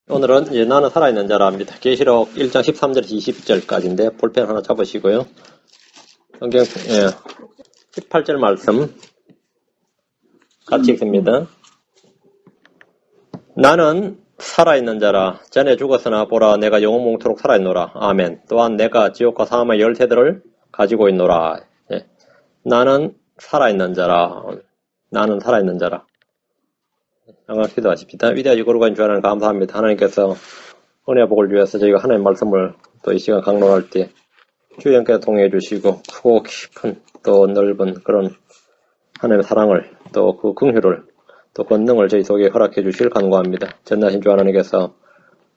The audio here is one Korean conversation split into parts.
오늘은 나는 살아있는 자라 합니다. 계시록 1장 13절에서 20절까지인데 볼펜 하나 잡으시고요. 성경 18절 말씀 같이 읽습니다. 나는 살아있는 자라. 전에 죽었으나 보라 내가 영원 몽토록 살아있노라. 아멘. 또한 내가 지옥과 사함의 열쇠들을 가지고 있노라. 나는 살아있는 자라. 나는 살아있는 자라. 항상 기도하십시다. 위대하시고 거룩한 주 하나님 감사합니다. 하나님께서 은혜의 복을 위해서 저희가 하나님의 말씀을 또 이 시간 강론할 때 주님께서 통해 주시고 크고 깊은 또 넓은 그런 하나님의 사랑을 또 그 긍휼을 또 권능을 저희 속에 허락해 주실 간구합니다. 전능하신 주 하나님께서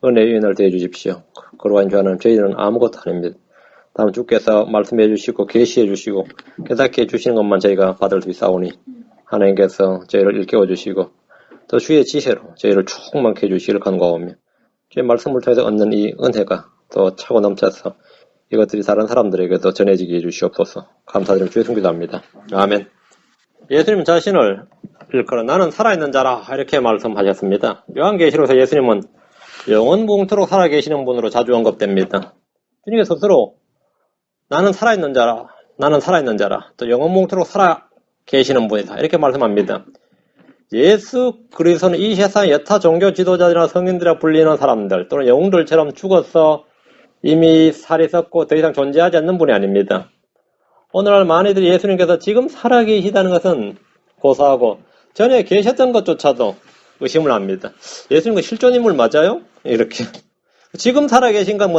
은혜의 인을 더해 주십시오. 거룩한 주 하나님 저희는 아무것도 아닙니다. 다음 주께서 말씀해 주시고 계시해 주시고 깨닫게 해 주시는 것만 저희가 받을 수 있사오니 하나님께서 저희를 일깨워 주시고 또 주의 지혜로 저희를 충만케 해주시기를 간구하오며 주의 말씀을 통해서 얻는 이 은혜가 또 차고 넘쳐서 이것들이 다른 사람들에게도 전해지게 해주시옵소서. 감사드리며 주의 승기도합니다. 아멘. 예수님 자신을 일컬어 나는 살아있는 자라 이렇게 말씀하셨습니다. 요한계시록에서 예수님은 영원무궁토록 살아계시는 분으로 자주 언급됩니다. 주님께서 스스로 나는 살아있는 자라, 나는 살아있는 자라, 또 영원무궁토록 살아계시는 분이다 이렇게 말씀합니다. 예수 그리스도는 이 세상 여타 종교 지도자들이나 성인들이라 불리는 사람들 또는 영웅들처럼 죽어서 이미 살이 썩고 더 이상 존재하지 않는 분이 아닙니다. 오늘날 많이들 예수님께서 지금 살아계시다는 것은 고사하고 전에 계셨던 것조차도 의심을 합니다. 예수님 그 실존인물 맞아요? 이렇게 지금 살아계신 건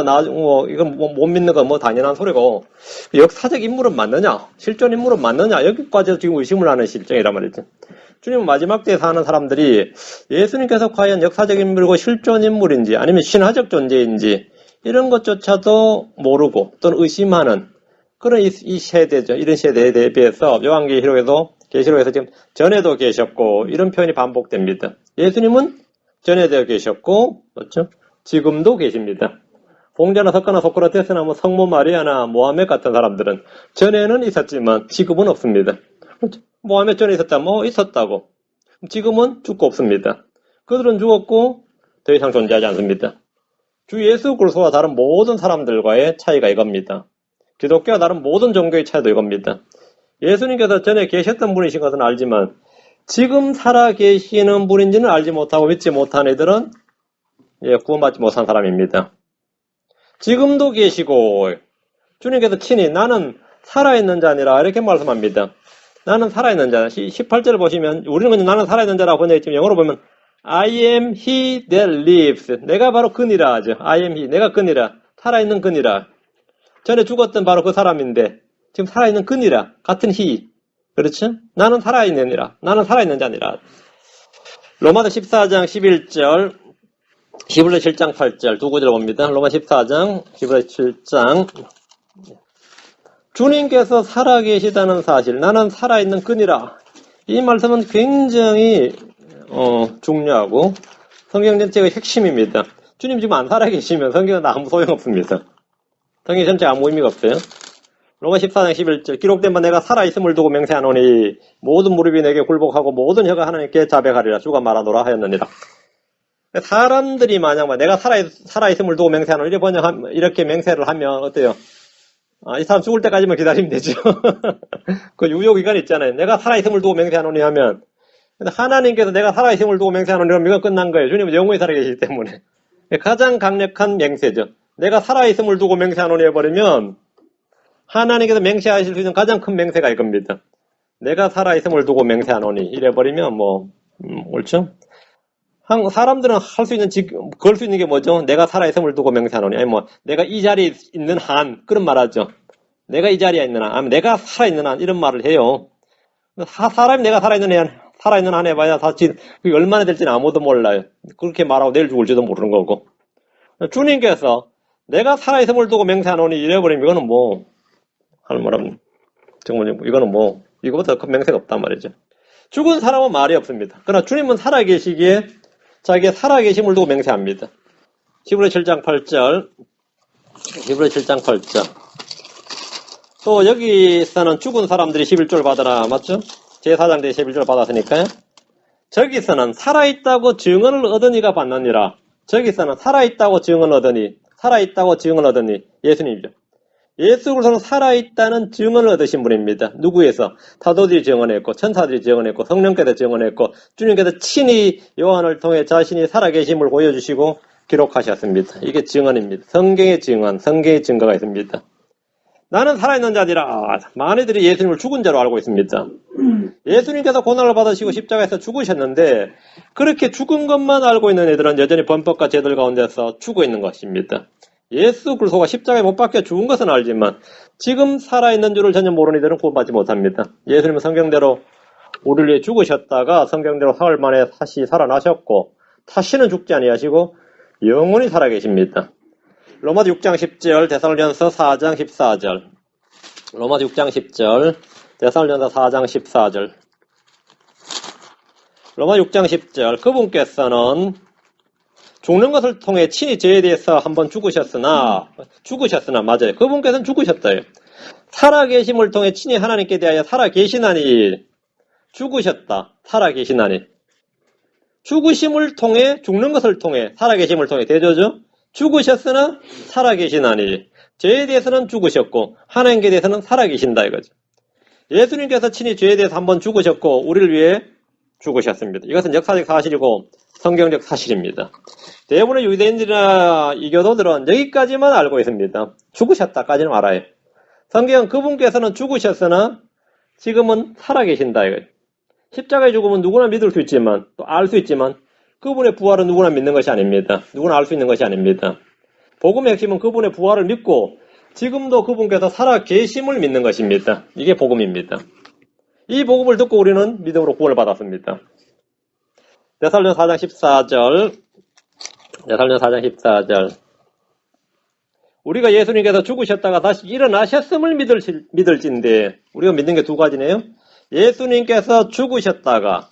이건 못 믿는 건 당연한 소리고 역사적 인물은 맞느냐? 실존 인물은 맞느냐? 여기까지도 지금 의심을 하는 실정이란 말이죠. 주님은 마지막 때에 사는 사람들이 예수님께서 과연 역사적 인물이고 실존 인물인지 아니면 신화적 존재인지 이런 것조차도 모르고 또는 의심하는 그런 이 세대죠. 이런 세대에 대비해서 계시록에서 지금 전에도 계셨고 이런 표현이 반복됩니다. 예수님은 전에도 계셨고 그렇죠? 지금도 계십니다. 봉자나 석가나 소크라테스나 성모 마리아나 모하멧 같은 사람들은 전에는 있었지만 지금은 없습니다. 모하멧 전에 있었다면 있었다고. 지금은 죽고 없습니다. 그들은 죽었고 더 이상 존재하지 않습니다. 주 예수 그리스도와 다른 모든 사람들과의 차이가 이겁니다. 기독교와 다른 모든 종교의 차이도 이겁니다. 예수님께서 전에 계셨던 분이신 것은 알지만 지금 살아계시는 분인지는 알지 못하고 믿지 못한 이들은 구원받지 못한 사람입니다. 지금도 계시고 주님께서 친히 나는 살아있는 자니라 이렇게 말씀합니다. 나는 살아있는 자. 18절 보시면 우리는 그냥 나는 살아있는 자라고 번역했지만 영어로 보면 I am he that lives. 내가 바로 그니라 하죠. I am he. 내가 그니라. 살아있는 그니라. 전에 죽었던 바로 그 사람인데 지금 살아있는 그니라. 같은 he. 그렇죠? 나는 살아있느니라. 나는 살아있는 자니라. 로마서 14장 11절 히브리 7장 8절 두 구절 봅니다. 로마 14장 히브리 7장 주님께서 살아계시다는 사실, 나는 살아있는 끈이라. 이 말씀은 굉장히 중요하고 성경 전체의 핵심입니다. 주님 지금 안 살아계시면 성경은 아무 소용없습니다. 성경 전체가 아무 의미가 없어요. 로마 14장 11절 기록된 바 내가 살아있음을 두고 맹세하노니 모든 무릎이 내게 굴복하고 모든 혀가 하나님께 자백하리라. 주가 말하노라 하였느니라. 사람들이 만약 내가 살아있음을 두고 맹세하노니 이렇게 맹세를 하면 어때요? 이 사람 죽을 때까지만 기다리면 되죠. 그 유효기간 있잖아요. 내가 살아있음을 두고 맹세하노니 하면. 근데 하나님께서 내가 살아있음을 두고 맹세하노니 하면 이건 끝난 거예요. 주님은 영원히 살아계시기 때문에. 가장 강력한 맹세죠. 내가 살아있음을 두고 맹세하노니 해버리면 하나님께서 맹세하실 수 있는 가장 큰 맹세가 이겁니다. 내가 살아있음을 두고 맹세하노니 이래버리면 옳죠? 사람들은 걸 수 있는 게 뭐죠? 내가 살아있음을 두고 맹세하노니. 아니 내가 이 자리에 있는 한, 그런 말 하죠. 내가 이 자리에 있는 한, 아니면 내가 살아있는 한, 이런 말을 해요. 사람이 내가 살아있는 한 해봐야 사실 그게 얼마나 될지는 아무도 몰라요. 그렇게 말하고 내일 죽을지도 모르는 거고. 주님께서 내가 살아있음을 두고 맹세하노니 이래버리면 이거는 할 말 없는. 정말 이거는 이거보다 큰 맹세가 없단 말이죠. 죽은 사람은 말이 없습니다. 그러나 주님은 살아계시기에 자기의 살아계심을 두고 맹세합니다. 히브리 7장 8절 또 여기서는 죽은 사람들이 11절 받아라 맞죠? 제4장 때 11절 받았으니까요. 저기서는 살아있다고 증언을 얻은 이가 받느니라. 저기서는 살아있다고 증언 얻으니 예수님이죠. 예수 그리스도는 살아있다는 증언을 얻으신 분입니다. 누구에서? 사도들이 증언했고 천사들이 증언했고 성령께서 증언했고 주님께서 친히 요한을 통해 자신이 살아계심을 보여주시고 기록하셨습니다. 이게 증언입니다. 성경의 증언, 성경의 증거가 있습니다. 나는 살아있는 자니라. 많이들이 예수님을 죽은 자로 알고 있습니다. 예수님께서 고난을 받으시고 십자가에서 죽으셨는데 그렇게 죽은 것만 알고 있는 애들은 여전히 범법과 죄들 가운데서 죽어 있는 것입니다. 예수 그리스도가 십자가에 못 박혀 죽은 것은 알지만 지금 살아있는 줄을 전혀 모르는 이들은 구원받지 못합니다. 예수님은 성경대로 우리를 위해 죽으셨다가 성경대로 사흘 만에 다시 살아나셨고 다시는 죽지 아니하시고 영원히 살아계십니다. 로마서 6장 10절, 데살로니가서 4장 14절. 로마서 6장 10절, 데살로니가서 4장 14절. 로마 6장 10절. 그분께서는 죽는 것을 통해 친히 죄에 대해서 한번 죽으셨으나 맞아요. 그분께서는 죽으셨다요. 살아계심을 통해 친히 하나님께 대하여 살아계시나니 죽으셨다. 살아계시나니 죽으심을 통해 죽는 것을 통해 살아계심을 통해 대조죠. 죽으셨으나 살아계시나니 죄에 대해서는 죽으셨고 하나님께 대해서는 살아계신다 이거죠. 예수님께서 친히 죄에 대해서 한번 죽으셨고 우리를 위해 죽으셨습니다. 이것은 역사적 사실이고 성경적 사실입니다. 대부분의 유대인들이나 이교도들은 여기까지만 알고 있습니다. 죽으셨다까지는 알아요. 성경은 그분께서는 죽으셨으나 지금은 살아계신다 이거예요. 십자가의 죽음은 누구나 믿을 수 있지만 또 알 수 있지만 그분의 부활은 누구나 믿는 것이 아닙니다. 누구나 알 수 있는 것이 아닙니다. 복음의 핵심은 그분의 부활을 믿고 지금도 그분께서 살아계심을 믿는 것입니다. 이게 복음입니다. 이 복음을 듣고 우리는 믿음으로 구원을 받았습니다. 데살로니가 4장 14절. 데살로니가 4장 14절. 우리가 예수님께서 죽으셨다가 다시 일어나셨음을 믿을진데 우리가 믿는 게 두 가지네요. 예수님께서 죽으셨다가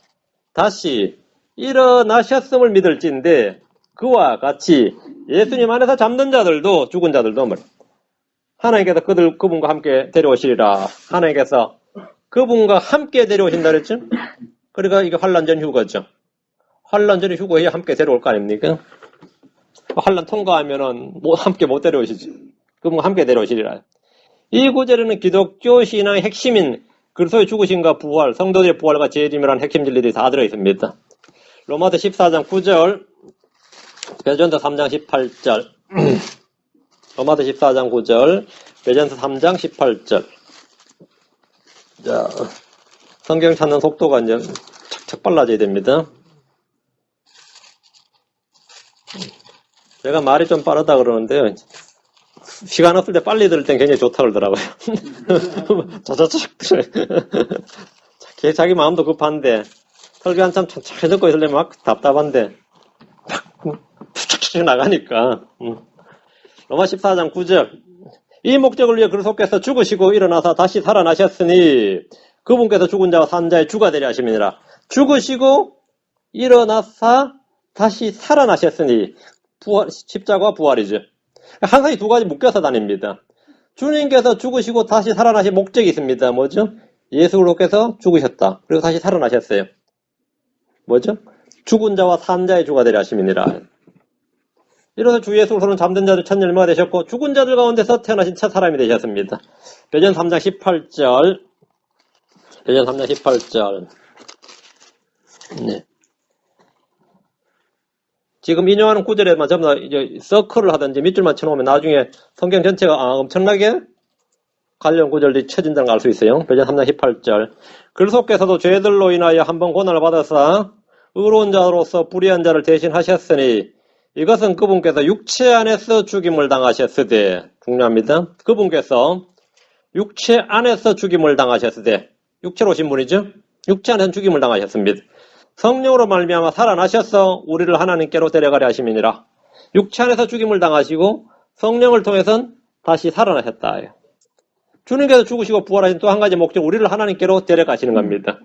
다시 일어나셨음을 믿을진데 그와 같이 예수님 안에서 잠든 자들도 죽은 자들도 하나님께서 그분과 함께 데려오시리라. 하나님께서 그분과 함께 데려오신다 그랬죠? 그러니까 이게 환난전 휴거죠. 환난전의 휴거에 함께 데려올 거 아닙니까? 환난 통과하면은 함께 못 데려오시죠. 그분과 함께 데려오시리라. 이 구절에는 기독교 신앙의 핵심인 그리스도의 죽으심과 부활, 성도들의 부활과 재림이라는 핵심 진리들이 다 들어있습니다. 로마서 14장 9절, 베드로전서 3장 18절, 로마서 14장 9절, 베드로전서 3장 18절. 자, 성경 찾는 속도가 이제 착착 빨라져야 됩니다. 제가 말이 좀 빠르다 그러는데요. 시간 없을 때 빨리 들을 땐 굉장히 좋다 그러더라고요. 자자작 자기 마음도 급한데 설교 한참 천천히 듣고 있으려면 막 답답한데 툭툭툭 나가니까. 로마 14장 9절. 이 목적을 위해 그리스도께서 죽으시고 일어나서 다시 살아나셨으니 그분께서 죽은 자와 산 자의 주가 되려 하심이니라. 죽으시고 일어나서 다시 살아나셨으니 십자가와 부활이죠. 항상 이 두 가지 묶여서 다닙니다. 주님께서 죽으시고 다시 살아나신 목적이 있습니다. 뭐죠? 예수 그리스도께서 죽으셨다. 그리고 다시 살아나셨어요. 뭐죠? 죽은 자와 산 자의 주가 되려 하심이니라. 이로써 주 예수 그리스도는 잠든 자들 첫 열매가 되셨고 죽은 자들 가운데서 태어나신 첫 사람이 되셨습니다. 베드로전서 3장 18절. 베드로전서 3장 18절. 네. 지금 인용하는 구절에만 전부 다 이제 서클을 하든지 밑줄만 쳐놓으면 나중에 성경 전체가 엄청나게 관련 구절들이 쳐진다는 걸 알 수 있어요. 베드로전서 3장 18절. 그리스도께서도 죄들로 인하여 한번 고난을 받아서 의로운 자로서 불의한 자를 대신하셨으니 이것은 그분께서 육체 안에서 죽임을 당하셨으되 중요합니다. 그분께서 육체 안에서 죽임을 당하셨으되 육체로 오신 분이죠. 육체 안에서 죽임을 당하셨습니다. 성령으로 말미암아 살아나셔서 우리를 하나님께로 데려가려 하심이니라. 육체 안에서 죽임을 당하시고 성령을 통해서는 다시 살아나셨다. 주님께서 죽으시고 부활하신 또 한 가지 목적, 우리를 하나님께로 데려가시는 겁니다.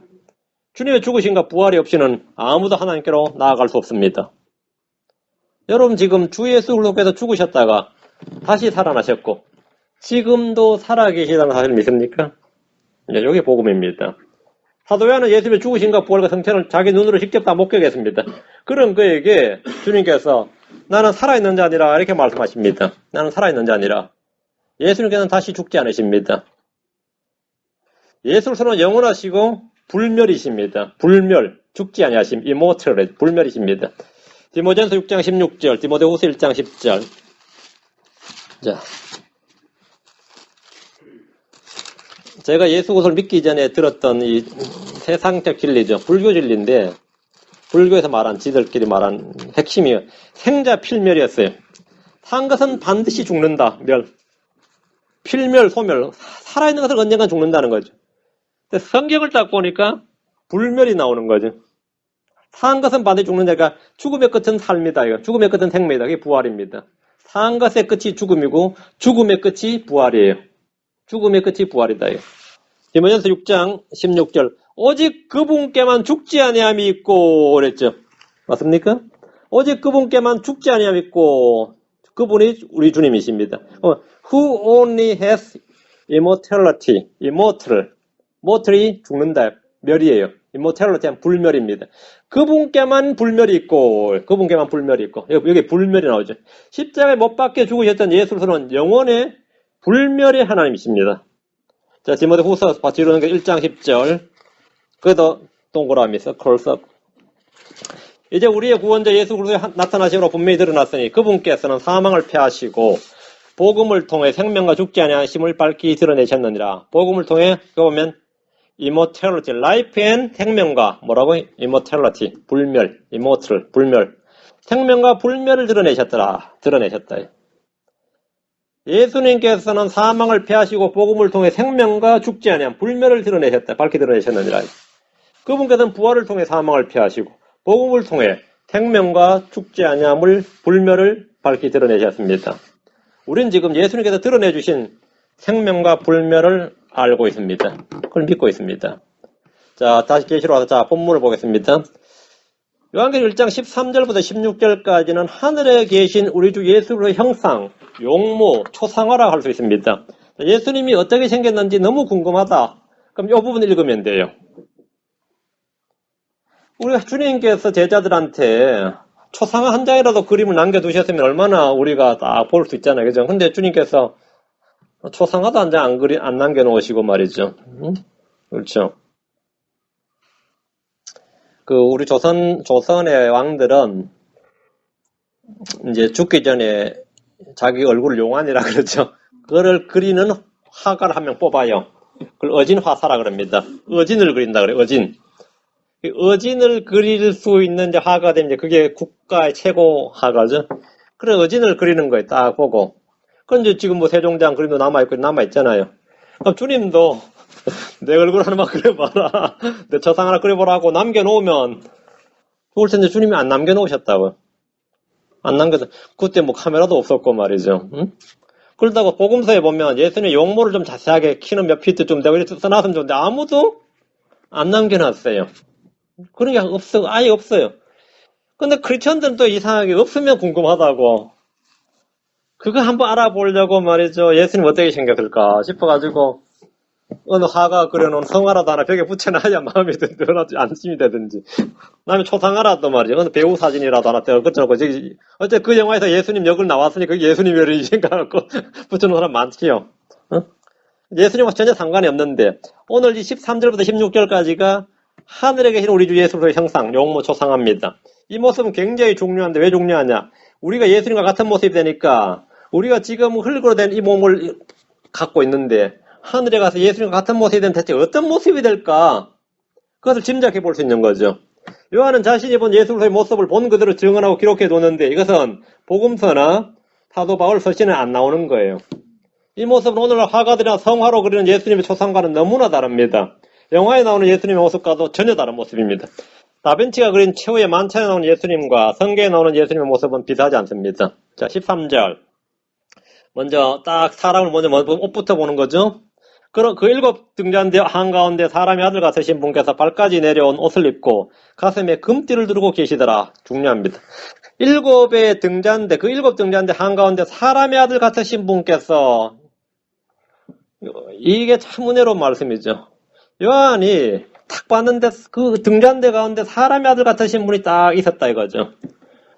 주님의 죽으심과 부활이 없이는 아무도 하나님께로 나아갈 수 없습니다. 여러분 지금 주 예수 그리스도께서 죽으셨다가 다시 살아나셨고 지금도 살아계시다는 사실을 믿습니까? 이게 복음입니다. 사도 요한은 예수님의 죽으심과 부활과 성천을 자기 눈으로 직접 다 목격했습니다. 그런 그에게 주님께서 나는 살아있는 자니라 이렇게 말씀하십니다. 나는 살아있는 자니라. 예수님께서는 다시 죽지 않으십니다. 예수로서는 영원하시고 불멸이십니다. 불멸, 죽지 아니하심, immortal, 불멸이십니다. 디모데전서 6장 16절, 디모데후서 1장 10절. 자, 제가 예수 그리스도를 믿기 전에 들었던 이 세상적 진리죠. 불교 진리인데 불교에서 말한 지들끼리 말한 핵심이 생자 필멸이었어요. 산 것은 반드시 죽는다. 멸. 필멸, 소멸. 살아있는 것은 언젠간 죽는다는 거죠. 근데 성경을 딱 보니까 불멸이 나오는 거죠. 산 것은 반드시 죽는다니까 죽음의 끝은 삶이다. 이거. 죽음의 끝은 생명이다. 이게 부활입니다. 산 것의 끝이 죽음이고 죽음의 끝이 부활이에요. 죽음의 끝이 부활이다. 이거. 디모데전서 6장 16절. 오직 그분께만 죽지 아니함이 있고 그랬죠. 맞습니까? 오직 그분께만 죽지 아니함이 있고 그분이 우리 주님이십니다. Who only has immortality, immortal, mortal이 죽는다, 멸이에요. immortality는 불멸입니다. 그분께만 불멸이 있고, 그분께만 불멸이 있고, 여기 불멸이 나오죠. 십자가에 못 박혀 죽으셨던 예수로서는 영원의 불멸의 하나님이십니다. 자, 디모데후서 뒤로는 1장 10절. 그래도 동그라미 서클. 이제 우리의 구원자 예수 그리스도의 나타나심으로 분명히 드러났으니 그분께서는 사망을 패하시고 복음을 통해 생명과 죽지 아니하심을 밝히 드러내셨느니라. 복음을 통해 보면 immortality, life and 생명과 뭐라고? immortality, 불멸, immortal, 불멸. 생명과 불멸을 드러내셨다. 예수님께서는 사망을 패하시고 복음을 통해 생명과 죽지 아니함, 불멸을 드러내셨다. 밝히 드러내셨느니라. 그분께서는 부활을 통해 사망을 패하시고 복음을 통해 생명과 죽지 아니함을 불멸을 밝히 드러내셨습니다. 우리는 지금 예수님께서 드러내주신 생명과 불멸을 알고 있습니다. 그걸 믿고 있습니다. 자, 다시 계시로 와서 자 본문을 보겠습니다. 요한계시록 1장 13절부터 16절까지는 하늘에 계신 우리 주 예수의 형상, 용모, 초상화라고 할 수 있습니다. 예수님이 어떻게 생겼는지 너무 궁금하다. 그럼 이 부분 읽으면 돼요. 우리 주님께서 제자들한테 초상화 한 장이라도 그림을 남겨두셨으면 얼마나 우리가 딱 볼 수 있잖아요. 그죠? 근데 주님께서 초상화도 한 장 안 남겨놓으시고 말이죠. 그렇죠. 우리 조선의 왕들은 이제 죽기 전에 자기 얼굴 용안이라 그러죠. 그거를 그리는 화가를 한 명 뽑아요. 그걸 어진화사라 그럽니다. 어진을 그린다 그래요. 어진을 그릴 수 있는 이제 화가 되면 그게 국가의 최고 화가죠. 그래 어진을 그리는 거예요. 딱 보고. 그런데 지금 뭐 세종대왕 그림도 남아있잖아요. 그럼 주님도 내 얼굴 하나만 그려봐라. 내 초상 하나 그려보라고 남겨놓으면 죽을 텐데 주님이 안 남겨놓으셨다고. 안 남겨서 그때 뭐 카메라도 없었고 말이죠. 응? 그러다가 복음서에 보면 예수님의 용모를 좀 자세하게 키는 몇 피트 좀 되고 이렇게 써놨으면 좋은데 아무도 안 남겨놨어요. 그런 게 아예 없어요. 근데 크리스천들은 또 이상하게 없으면 궁금하다고. 그거 한번 알아보려고 말이죠. 예수님 어떻게 생겼을까 싶어가지고 어느 화가 그려놓은 성화라도 하나 벽에 붙여놔야 마음이 든든하지 안심이 되든지. 그다음에 초상화라도 말이죠. 어느 배우 사진이라도 하나 떼어 그쳐놓고 어째 그 영화에서 예수님 역을 나왔으니 그게 예수님이 생각하고 붙여놓은 사람 많지요. 예수님과 전혀 상관이 없는데 오늘 이 13절부터 16절까지가 하늘에 계신 우리 주 예수의 형상, 용모 초상화입니다. 이 모습은 굉장히 중요한데 왜 중요하냐? 우리가 예수님과 같은 모습이 되니까 우리가 지금 흙으로 된 이 몸을 갖고 있는데 하늘에 가서 예수님과 같은 모습이 되면 대체 어떤 모습이 될까? 그것을 짐작해 볼 수 있는 거죠. 요한은 자신이 본 예수의 모습을 본 그대로 증언하고 기록해 두는데 이것은 복음서나 사도 바울 서신에 안 나오는 거예요. 이 모습은 오늘 화가들이나 성화로 그리는 예수님의 초상과는 너무나 다릅니다. 영화에 나오는 예수님의 모습과도 전혀 다른 모습입니다. 다빈치가 그린 최후의 만찬에 나오는 예수님과 성경에 나오는 예수님의 모습은 비슷하지 않습니다. 자, 13절. 먼저 딱 사람을 먼저 옷부터 보는 거죠. 그 일곱 등잔대 한가운데 사람의 아들 같으신 분께서 발까지 내려온 옷을 입고 가슴에 금띠를 두르고 계시더라. 중요합니다. 일곱 등잔대 한가운데 사람의 아들 같으신 분께서 이게 참 은혜로운 말씀이죠. 요한이 딱 봤는데 그 등잔대 가운데 사람의 아들 같으신 분이 딱 있었다 이거죠.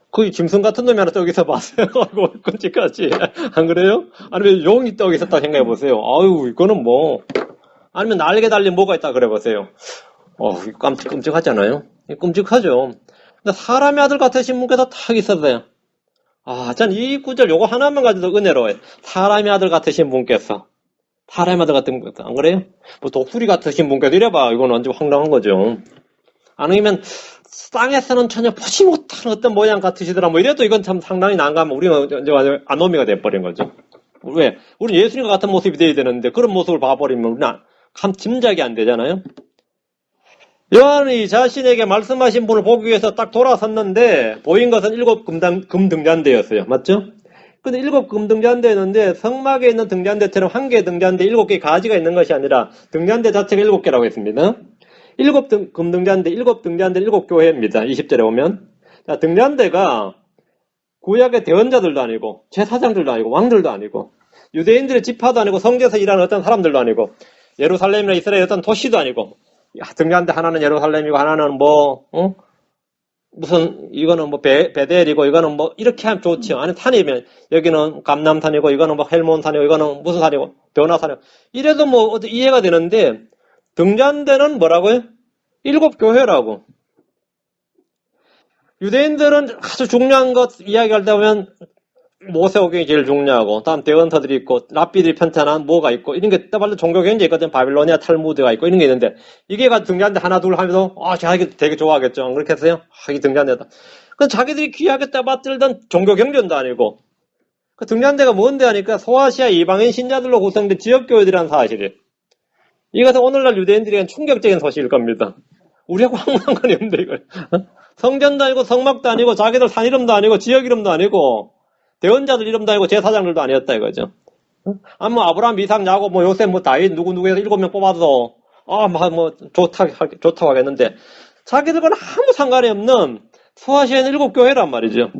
거기 짐승 같은 놈이 하나 떡 있어 봤어요. 아이고, 끔찍하지. 안 그래요? 아니면 용이 떡 있었다 생각해 보세요. 아유, 이거는 뭐. 아니면 날개 달린 뭐가 있다 그래 보세요. 이거 끔찍하잖아요? 끔찍하죠. 근데 사람의 아들 같으신 분께서 탁 있었어요. 전 이 구절 요거 하나만 가지고 은혜로워요. 사람의 아들 같으신 분께서. 사람의 아들 같은 분께서. 안 그래요? 뭐 독수리 같으신 분께서 이래봐. 이건 완전 황당한 거죠. 아니면 땅에서는 전혀 보지 못한 어떤 모양 같으시더라. 뭐 이래도 이건 참 상당히 난감하면 우리가 이제 아노미가 돼버린 거죠. 왜? 우리는 예수님과 같은 모습이 돼야 되는데 그런 모습을 봐버리면 우리는 감 짐작이 안 되잖아요. 요한이 자신에게 말씀하신 분을 보기 위해서 딱 돌아섰는데 보인 것은 7 금등잔대였어요. 맞죠? 근데 7 금등잔대였는데 성막에 있는 등잔대처럼 한 개의 등잔대 7개의 가지가 있는 것이 아니라 등잔대 자체가 7개라고 했습니다. 7 금등잔대, 7 등잔대, 7교회입니다. 20절에 보면. 자, 등잔대가 구약의 대언자들도 아니고 제사장들도 아니고 왕들도 아니고 유대인들의 지파도 아니고 성지에서 일하는 어떤 사람들도 아니고 예루살렘이나 이스라엘 어떤 도시도 아니고 등잔대 하나는 예루살렘이고 하나는 무슨 이거는 뭐 베델이고 이거는 뭐 이렇게 하면 좋지요. 아니 산이면 여기는 감남산이고 이거는 뭐 헬몬산이고 이거는 무슨 산이고 변화산이고 이래도 뭐 어디 이해가 되는데 등잔대는 뭐라고요? 7교회라고. 유대인들은 아주 중요한 것 이야기할 때 보면 모세오경이 제일 중요하고 다음 대언서들이 있고 랍비들이 편찬한 뭐가 있고 이런 게 따발로 종교 경제 있거든. 바빌로니아 탈무드가 있고 이런 게 있는데 이게 등잔대 하나 둘 하면서 자기 되게 좋아하겠죠. 그렇게 했어요. 이 등잔대다. 그 자기들이 귀하게 따받들던 종교 경전도 아니고 그 등잔대가 뭔데 하니까 소아시아 이방인 신자들로 구성된 지역교회들이라는 사실이에요. 이것은 오늘날 유대인들에게는 충격적인 소식일 겁니다. 우리하고 아무 상관이 없는데 이걸. 성전도 아니고 성막도 아니고 자기들 산 이름도 아니고 지역 이름도 아니고 대언자들 이름도 아니고 제사장들도 아니었다 이거죠. 아브라함, 이삭, 야곱, 요셉, 다윗 누구에서 7명 뽑아서 좋다고 하겠는데 자기들과는 아무 상관이 없는 소아시아의 7교회란 말이죠.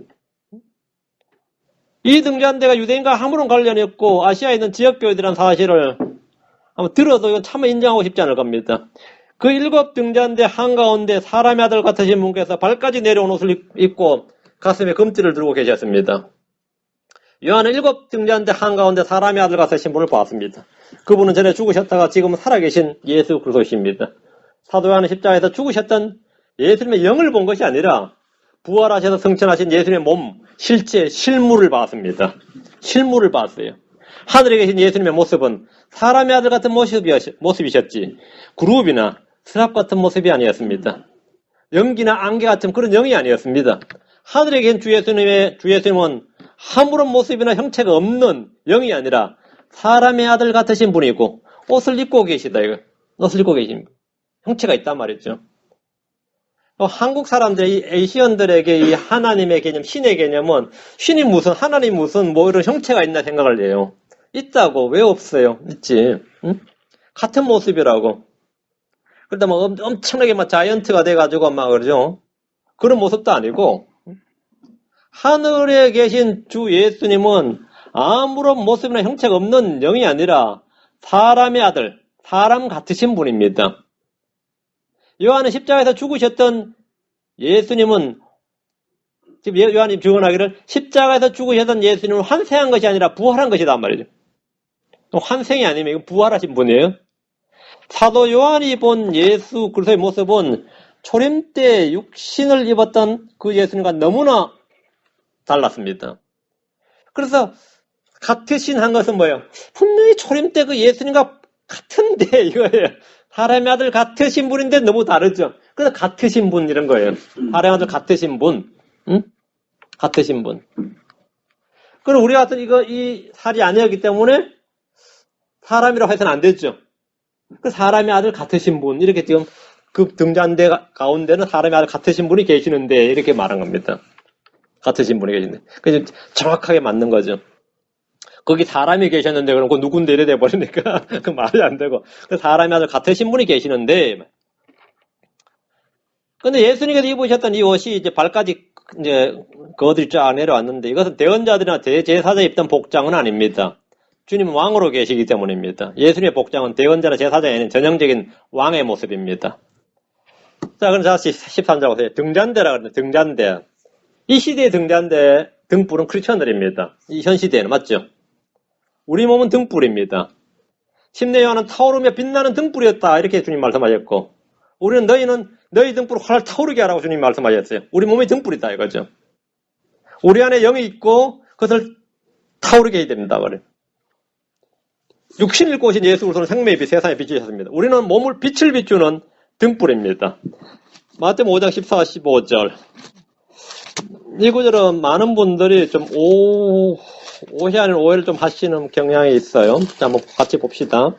이 등잔대가 유대인과 아무런 관련이 없고 아시아에 있는 지역교회들이라는 사실을 한번 들어도 이건 참 인정하고 싶지 않을 겁니다. 그 7 등잔대 한가운데 사람의 아들 같으신 분께서 발까지 내려온 옷을 입고 가슴에 금띠를 들고 계셨습니다. 요한은 7 등잔대 한가운데 사람의 아들 같으신 분을 보았습니다. 그분은 전에 죽으셨다가 지금은 살아계신 예수 그리스도십니다. 사도 요한은 십자가에서 죽으셨던 예수님의 영을 본 것이 아니라 부활하셔서 승천하신 예수님의 몸, 실제, 실물을 봤습니다. 실물을 봤어요. 하늘에 계신 예수님의 모습은 사람의 아들 같은 모습이셨지 그룹이나 스랍 같은 모습이 아니었습니다. 연기나 안개 같은 그런 영이 아니었습니다. 하늘에 계신 주 예수님은 아무런 모습이나 형체가 없는 영이 아니라 사람의 아들 같으신 분이고 옷을 입고 계시다. 이거. 옷을 입고 계신 형체가 있단 말이죠. 한국 사람들, 이 에이시언들에게 이 하나님의 개념, 신의 개념은 신이 무슨 하나님 무슨 뭐 이런 형체가 있나 생각을 해요. 있다고. 왜 없어요? 있지. 응? 같은 모습이라고. 그러다 엄청나게 자이언트가 돼가지고 그러죠. 그런 모습도 아니고 하늘에 계신 주 예수님은 아무런 모습이나 형체가 없는 영이 아니라 사람의 아들, 사람 같으신 분입니다. 요한은 십자가에서 죽으셨던 예수님은 지금 요한이 증언하기를 십자가에서 죽으셨던 예수님은 환생한 것이 아니라 부활한 것이다 말이죠. 환생이 아니면 이건 부활하신 분이에요. 사도 요한이 본 예수 그리스도의 모습은 초림 때 육신을 입었던 그 예수님과 너무나 달랐습니다. 그래서 같으신 한 것은 뭐예요? 분명히 초림 때 그 예수님과 같은데 이거예요. 사람의 아들 같으신 분인데 너무 다르죠. 그래서 같으신 분 이런 거예요. 사람의 아들 같으신 분, 응? 같으신 분. 그럼 우리 같은 이 살이 아니었기 때문에 사람이라고 해서는 안 되죠. 그 사람의 아들 같으신 분 이렇게 지금 그 등잔대 가운데는 사람의 아들 같으신 분이 계시는데 이렇게 말한 겁니다. 같으신 분이 계신데. 그래서 정확하게 맞는 거죠. 거기 사람이 계셨는데 그럼 그 누군데 이래 돼 버리니까 그 말이 안 되고 그 사람이 아주 같으신 분이 계시는데 근데 예수님께서 입으셨던 이 옷이 이제 발까지 이제 거들이 쫙 내려왔는데 이것은 대언자들이나 대제사자 입던 복장은 아닙니다. 주님은 왕으로 계시기 때문입니다. 예수님의 복장은 대언자나 제사장이 아닌 전형적인 왕의 모습입니다. 자, 그럼 다시 13절 보세요. 등잔대라 그러는데 등잔대. 이 시대에 등장한 등불은 크리스천들입니다. 이 현 시대에는 맞죠? 우리 몸은 등불입니다. 침례 요한은 타오르며 빛나는 등불이었다 이렇게 주님 말씀하셨고 우리는 너희는 너희 등불을 활 타오르게 하라고 주님 말씀하셨어요. 우리 몸이 등불이다 이거죠. 우리 안에 영이 있고 그것을 타오르게 해야 됩니다. 그래. 육신을 입고 오신 예수 그리스도는 생명의 빛, 세상에 비추셨습니다. 우리는 몸을 빛을 비추는 등불입니다. 마태복음 5장 14, 15절. 이 구절은 많은 분들이 좀 오해 아닌 오해를 좀 하시는 경향이 있어요. 자, 한번 같이 봅시다.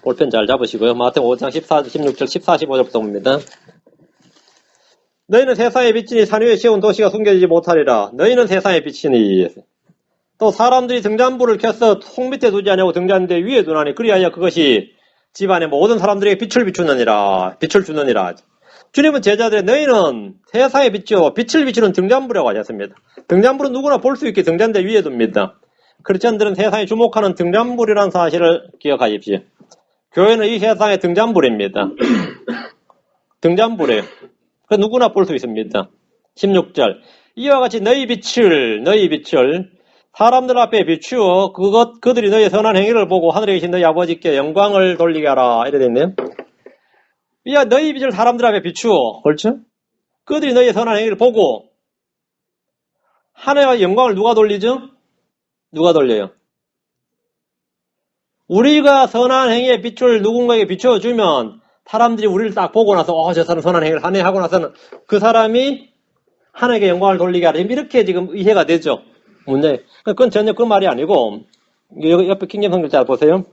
볼펜 잘 잡으시고요. 마태복음 5장 14, 16절, 14, 15절부터 봅니다. 너희는 세상의 빛이니 산 위에 세운 도시가 숨겨지지 못하리라. 너희는 세상의 빛이니. 또 사람들이 등잔불을 켜서 통 밑에 두지 않냐고 등잔대 위에 두나니 그리하여 그것이 집안의 모든 사람들에게 빛을 비추느니라. 빛을 주느니라. 주님은 제자들의 너희는 세상의 빛이요 빛을 비추는 등잔불이라고 하셨습니다. 등잔불은 누구나 볼 수 있게 등잔대 위에 둡니다. 크리스천들은 세상에 주목하는 등잔불이라는 사실을 기억하십시오. 교회는 이 세상의 등잔불입니다. 등잔불이에요. 그 누구나 볼 수 있습니다. 16절. 이와 같이 너희 빛을 사람들 앞에 비추어 그들이 너희의 선한 행위를 보고 하늘에 계신 너희 아버지께 영광을 돌리게 하라. 이래 됐네요. 이와 너희 빛을 사람들 앞에 비추어. 그렇죠? 그들이 너희의 선한 행위를 보고 하늘의 영광을 누가 돌리죠? 누가 돌려요? 우리가 선한 행위의 빛을 누군가에게 비춰주면 사람들이 우리를 딱 보고 나서 저 사람 선한 행위를 하네 하고 나서는 그 사람이 하나님께 영광을 돌리게 하라. 이렇게 지금 이해가 되죠. 문제. 그건 전혀 그 말이 아니고 여기 옆에 킹잼 성경 잘 보세요.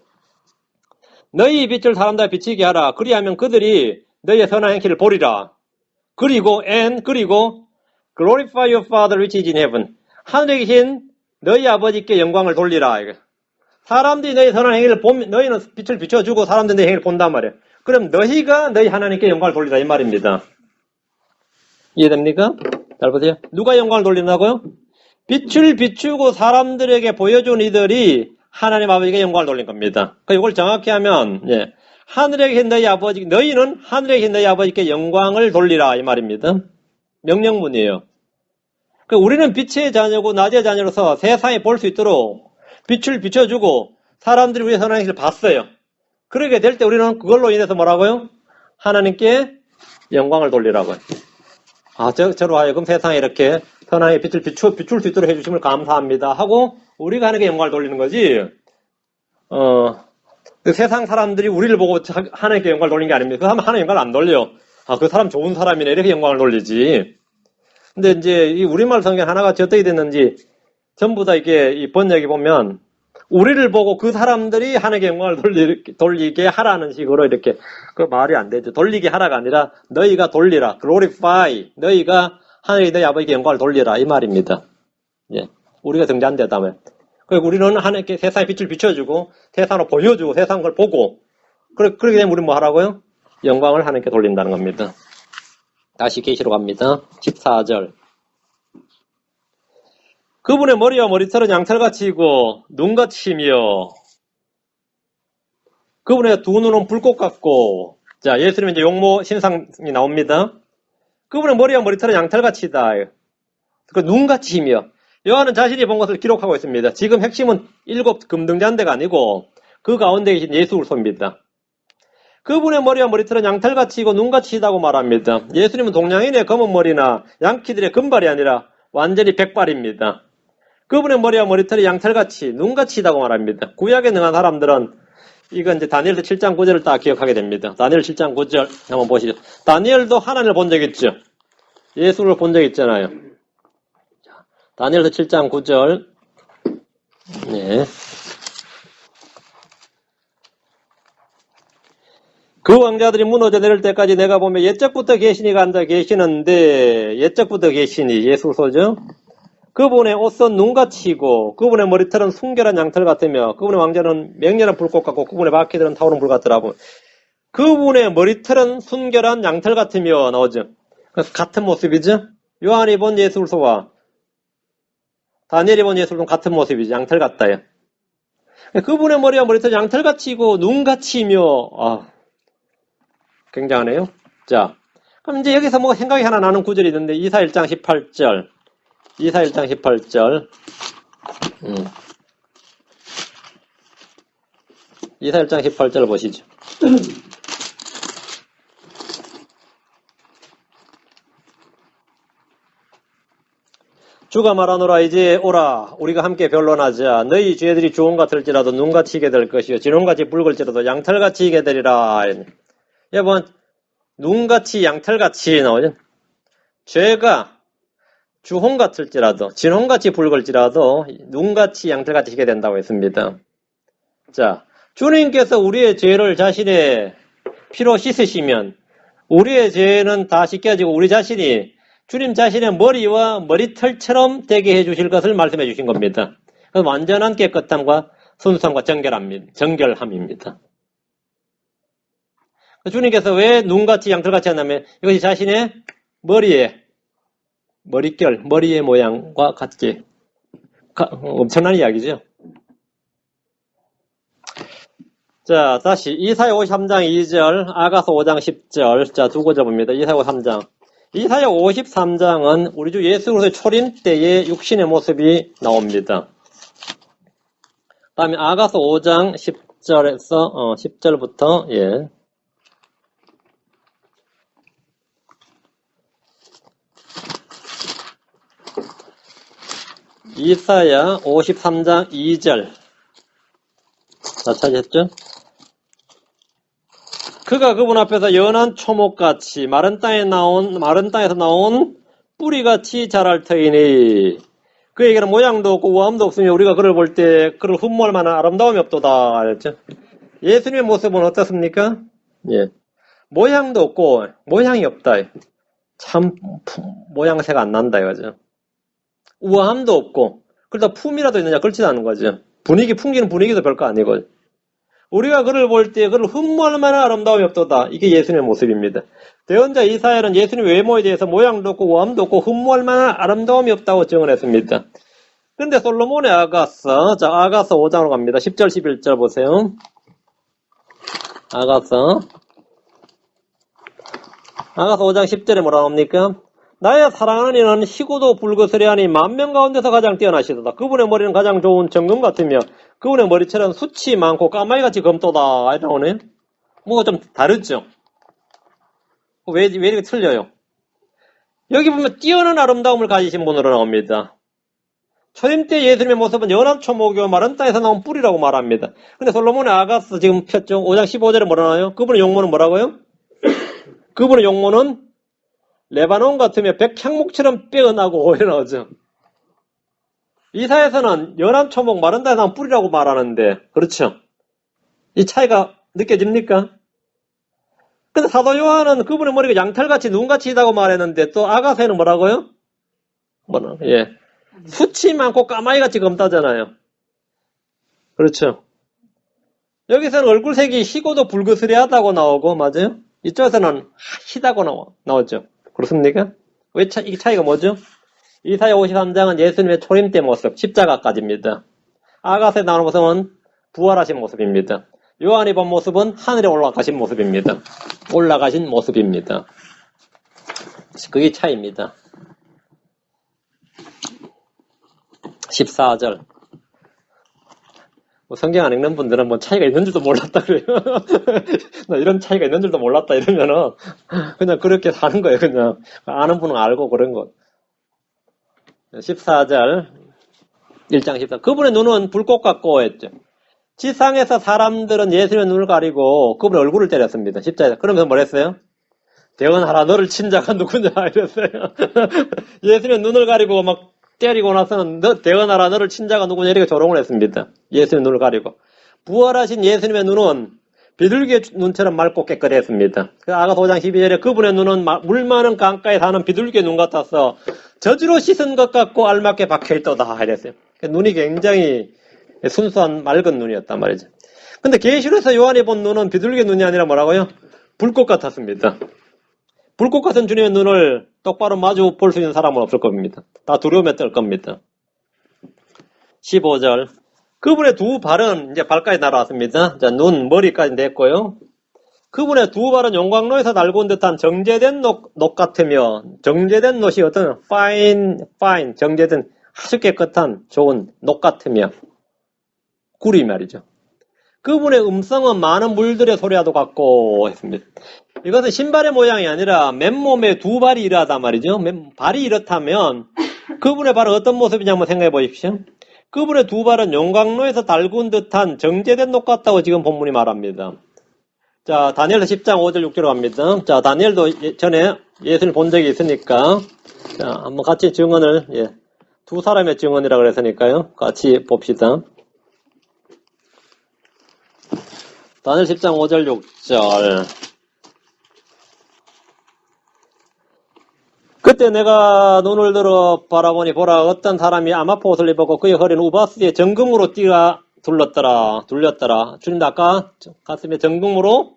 너희 빛을 사람들 비치게 하라. 그리하면 그들이 너희의 선한 행위를 보리라. 그리고 glorify your Father which is in heaven. 하늘에 계신 너희 아버지께 영광을 돌리라. 사람들이 너희 선한 행위를 보면 너희는 빛을 비춰주고 사람들이 너희 행위를 본단 말이에요. 그럼 너희가 너희 하나님께 영광을 돌리라 이 말입니다. 이해됩니까? 잘 보세요. 누가 영광을 돌린다고요? 빛을 비추고 사람들에게 보여준 이들이 하나님 아버지께 영광을 돌린 겁니다. 이걸 정확히 하면 하늘에 계신 너희 아버지, 너희는 하늘에 계신 너희 아버지께 영광을 돌리라 이 말입니다. 명령문이에요. 우리는 빛의 자녀고 낮의 자녀로서 세상에 볼 수 있도록 빛을 비춰주고 사람들이 우리의 선한 행실을 봤어요. 그러게 될 때 우리는 그걸로 인해서 뭐라고요? 하나님께 영광을 돌리라고요. 저로 하여금 세상에 이렇게 선한 빛을 비출 수 있도록 해주심을 감사합니다 하고 우리가 하나님께 영광을 돌리는 거지. 세상 사람들이 우리를 보고 하나님께 영광을 돌리는 게 아닙니다. 그 사람 하나님 영광을 안 돌려. 그 사람 좋은 사람이네 이렇게 영광을 돌리지. 근데 이제 이 우리말 성경 하나같이 어떻게 됐는지 전부 다 이게 이 번역에 보면 우리를 보고 그 사람들이 하나님께 영광을 돌리게 하라는 식으로 이렇게 그 말이 안 되죠. 돌리게 하라가 아니라 너희가 돌리라. glorify. 너희가 하나님 너희 아버지께 영광을 돌리라 이 말입니다. 우리가 등잔대다면. 우리는 하나님께 세상의 빛을 비춰주고 세상으로 보여주고 세상 걸 보고 그렇게 되면 우리는 뭐 하라고요? 영광을 하나님께 돌린다는 겁니다. 다시 계시로 갑니다. 14절. 그분의 머리와 머리털은 양털같이고 눈같이며 그분의 두 눈은 불꽃 같고 자 예수님은 이제 용모 신상이 나옵니다. 그분의 머리와 머리털은 양털같이다. 그 눈같이며 요한은 자신이 본 것을 기록하고 있습니다. 지금 핵심은 7 금등잔대가 아니고 그 가운데 계신 예수 그리스도입니다. 그분의 머리와 머리털은 양털같이고 눈같이다고 말합니다. 예수님은 동양인의 검은 머리나 양키들의 금발이 아니라 완전히 백발입니다. 그분의 머리와 머리털이 양털같이 눈같이다고 말합니다. 구약에 능한 사람들은 이건 이제 다니엘서 7장 9절을 딱 기억하게 됩니다. 다니엘 7장 9절 한번 보시죠. 다니엘도 하나님을 본 적 있죠. 예수를 본 적 있잖아요. 다니엘서 7장 9절. 그 왕자들이 무너져 내릴 때까지 내가 보면 옛적부터 계시니가 앉아 계시는데 옛적부터 계시니 예수 그리스도죠. 그분의 옷은 눈같이고 그분의 머리털은 순결한 양털 같으며 그분의 왕자는 맹렬한 불꽃 같고 그분의 바퀴들은 타오르는 불 같더라고. 그분의 머리털은 순결한 양털 같으며 나오죠. 그래서 같은 모습이죠. 요한이 본 예수 그리스도와 다니엘이 본 예수 그리스도는 같은 모습이죠. 양털 같다요. 그분의 머리와 머리털은 양털같이고 눈같이며 굉장하네요. 자, 그럼 이제 여기서 뭐 생각이 하나 나는 구절이 있는데, 이사 1장 18절. 이사 1장 18절. 이사 1장 18절 보시죠. 주가 말하노라. 이제 오라. 우리가 함께 변론하자. 너희 죄들이 주홍 같을지라도 눈같이 희게 될 것이요 진홍같이 붉을지라도 양털같이 희게 되리라. 여러분, 눈같이 양털같이 나오죠. 죄가 주홍 같을지라도 진홍같이 붉을지라도 눈같이 양털같이 희게 된다고 했습니다. 자, 주님께서 우리의 죄를 자신의 피로 씻으시면 우리의 죄는 다 씻겨지고 우리 자신이 주님 자신의 머리와 머리털처럼 되게 해주실 것을 말씀해 주신 겁니다. 완전한 깨끗함과 순수함과 정결함입니다. 주님께서 왜 눈같이 양털같이 한다면 이것이 자신의 머리의 모양과 같이 엄청난 이야기죠. 자, 다시 이사야 53장 2절, 아가서 5장 10절. 자, 두 구절 봅니다. 이사야 53장. 이사야 53장은 우리 주 예수 그리스도의 초림 때의 육신의 모습이 나옵니다. 다음에 아가서 5장 10절에서 10절부터 예. 이사야 53장 2절. 다 찾으셨죠? 그가 그분 앞에서 연한 초목같이 마른 땅에서 나온 뿌리같이 자랄 터이니 그에게는 모양도 없고 우함도 없으며 우리가 그를 볼 때 그를 흠모할 만한 아름다움이 없도다. 알았죠? 예수님의 모습은 어떻습니까? 예. 모양도 없고 모양이 없다. 참 모양새가 안 난다 이거죠. 우아함도 없고 그러다 품이라도 있느냐 그렇지도 않은 거죠. 풍기는 분위기도 별거 아니고 우리가 그를 볼 때 그를 흠모할 만한 아름다움이 없도다. 이게 예수님의 모습입니다. 대언자 이사야는 예수님 외모에 대해서 모양도 없고 우함도 없고 흠모할 만한 아름다움이 없다고 증언했습니다. 그런데 솔로몬의 아가서 5장으로 갑니다. 10절 11절 보세요. 아가서 5장 10절에 뭐라 합니까? 나의 사랑하는 이는 희고도 불그스레하니 만명 가운데서 가장 뛰어나시도다. 그분의 머리는 가장 좋은 정금 같으며 그분의 머리채는 숱이 많고 까마귀같이 검도다. 이렇게 나오네. 뭐가 좀 다르죠? 왜 이렇게 틀려요? 여기 보면 뛰어난 아름다움을 가지신 분으로 나옵니다. 초림 때 예수님의 모습은 연한 초목이요 마른 땅에서 나온 뿌리라고 말합니다. 근데 솔로몬의 아가서 지금 폈죠? 5장 15절에 뭐라 나와요? 그분의 용모는 뭐라고요? 그분의 용모는 레바논 같으며 백향목처럼 빼어나고 이래 나오죠. 이사야서는 연한 초목 마른 땅에서 나온 뿌리라고 말하는데 그렇죠? 이 차이가 느껴집니까? 근데 사도 요한은 그분의 머리가 양털같이 눈같이 있다고 말했는데 또 아가서에는 뭐라고요? 예. 숱이 많고 까마귀같이 검다잖아요. 그렇죠? 여기서는 얼굴색이 희고도 불그스레하다고 나오고 맞아요? 이쪽에서는 희다고 나오죠. 그렇습니까? 왜 이 차이가 뭐죠? 이사야 53장은 예수님의 초림 때 모습, 십자가까지입니다. 아가서에 나오는 모습은 부활하신 모습입니다. 요한이 본 모습은 하늘에 올라가신 모습입니다. 그게 차이입니다. 14절. 성경 안 읽는 분들은 뭐 차이가 있는 줄도 몰랐다 그래요. 나 이런 차이가 있는 줄도 몰랐다 이러면은 그냥 그렇게 사는 거예요. 그냥 아는 분은 알고 그런 거. 14절 1장 14. 그분의 눈은 불꽃 같고 했죠. 지상에서 사람들은 예수님의 눈을 가리고 그분의 얼굴을 때렸습니다. 십자에서. 그러면서 뭐랬어요? 대언하라 너를 친 자가 누구냐 이랬어요. 예수님의 눈을 가리고 막 때리고 나서는 대언하라 너를 친 자가 누구냐 이렇게 조롱을 했습니다. 예수님의 눈을 가리고. 부활하신 예수님의 눈은 비둘기의 눈처럼 맑고 깨끗했습니다. 아가서 5장 12절에 그분의 눈은 물 많은 강가에 사는 비둘기의 눈 같아서 저주로 씻은 것 같고 알맞게 박혀있도다 이랬어요. 눈이 굉장히 순수한 맑은 눈이었단 말이죠. 근데 계시록에서 요한이 본 눈은 비둘기의 눈이 아니라 뭐라고요? 불꽃 같았습니다. 불꽃 같은 주님의 눈을 똑바로 마주 볼 수 있는 사람은 없을 겁니다. 다 두려움에 떨 겁니다. 15절. 그분의 두 발은 이제 발까지 날아왔습니다. 자, 눈, 머리까지 냈고요. 그분의 두 발은 용광로에서 날고온 듯한 정제된 녹 같으며, 정제된 녹이 어떤 fine, 정제된 아주 깨끗한 좋은 녹 같으며, 꿀이 말이죠. 그분의 음성은 많은 물들의 소리와도 같고 했습니다. 이것은 신발의 모양이 아니라 맨몸에 두 발이 이러하단 말이죠. 발이 이렇다면 그분의 발은 어떤 모습이냐 한번 생각해 보십시오. 그분의 두 발은 용광로에서 달군 듯한 정제된 녹 같다고 지금 본문이 말합니다. 자, 다니엘서 10장 5절 6절로 갑니다. 자, 다니엘도 전에 예수를 본 적이 있으니까, 자, 한번 같이 증언을, 두 사람의 증언이라 그랬으니까요. 같이 봅시다. 다니엘 10장 5절 6절. 그때 내가 눈을 들어 바라보니 보라 어떤 사람이 아마포 옷을 입었고 그의 허리는 우바스에 정금으로 띠가 둘렸더라. 주님도 아까 가슴에 정금으로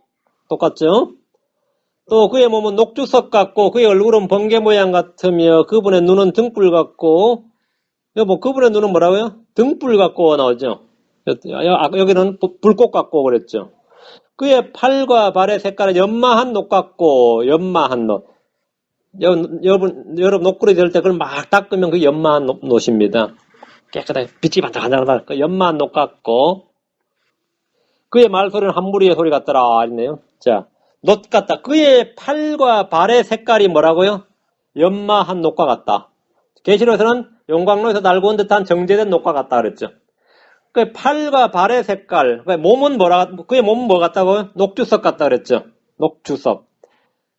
똑같죠? 또 그의 몸은 녹주석 같고 그의 얼굴은 번개 모양 같으며 그분의 눈은 등불 같고 여보 그분의 눈은 뭐라고요? 등불 같고 나오죠? 여기는 불꽃 같고 그랬죠? 그의 팔과 발의 색깔은 연마한 녹 같고 연마한 녹. 여러분 녹굴이 될 때 그걸 막 닦으면 그 연마한 녹입니다. 깨끗하게 빛이 반짝반짝하다. 그 연마한 녹 같고 그의 말소리는 한 무리의 소리 같더라. 있네요. 자, 녹 같다. 그의 팔과 발의 색깔이 뭐라고요? 연마한 녹과 같다. 계시록에서는 용광로에서 날고 온 듯한 정제된 녹과 같다 그랬죠. 그의 팔과 발의 색깔, 그의 몸은 뭐 같다고요? 녹주석 같다 그랬죠. 녹주석.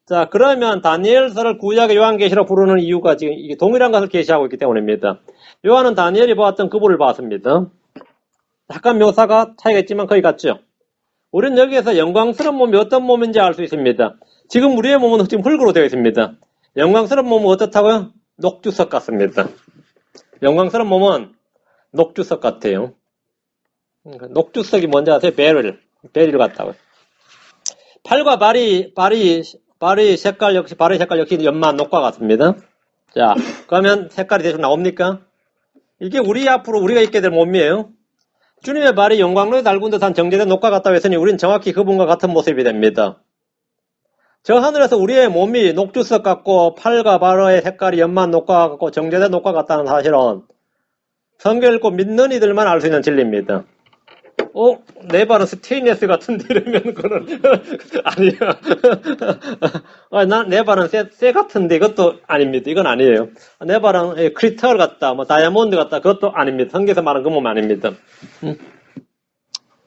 자, 그러면 다니엘서를 구약의 요한계시로 부르는 이유가 지금 이게 동일한 것을 계시하고 있기 때문입니다. 요한은 다니엘이 보았던 그분을 봤습니다. 약간 묘사가 차이가 있지만 거의 같죠. 우리는 여기에서 영광스러운 몸이 어떤 몸인지 알 수 있습니다. 지금 우리의 몸은 지금 흙으로 되어 있습니다. 영광스러운 몸은 어떻다고요? 녹주석 같습니다. 영광스러운 몸은 녹주석 같아요. 녹주석이 뭔지 아세요? 베릴 같다고요. 팔과 발의 색깔 역시 연마한 녹과 같습니다. 자, 그러면 색깔이 대충 나옵니까? 이게 우리가 있게 될 몸이에요. 주님의 발이 영광로에 달군 듯한 정제된 녹과 같다고 했으니 우리는 정확히 그분과 같은 모습이 됩니다. 저 하늘에서 우리의 몸이 녹주석 같고 팔과 발의 색깔이 연마한 녹과 같고 정제된 녹과 같다는 사실은 성경 읽고 믿는 이들만 알 수 있는 진리입니다. 내 발은 스테인레스 같은데 이러면 그건 아니야. 내 발은 쇠 같은데 이것도 아닙니다. 이건 아니에요. 내 발은 크리스탈 같다, 다이아몬드 같다. 그것도 아닙니다. 성경에서 말하는 그 몸 아닙니다.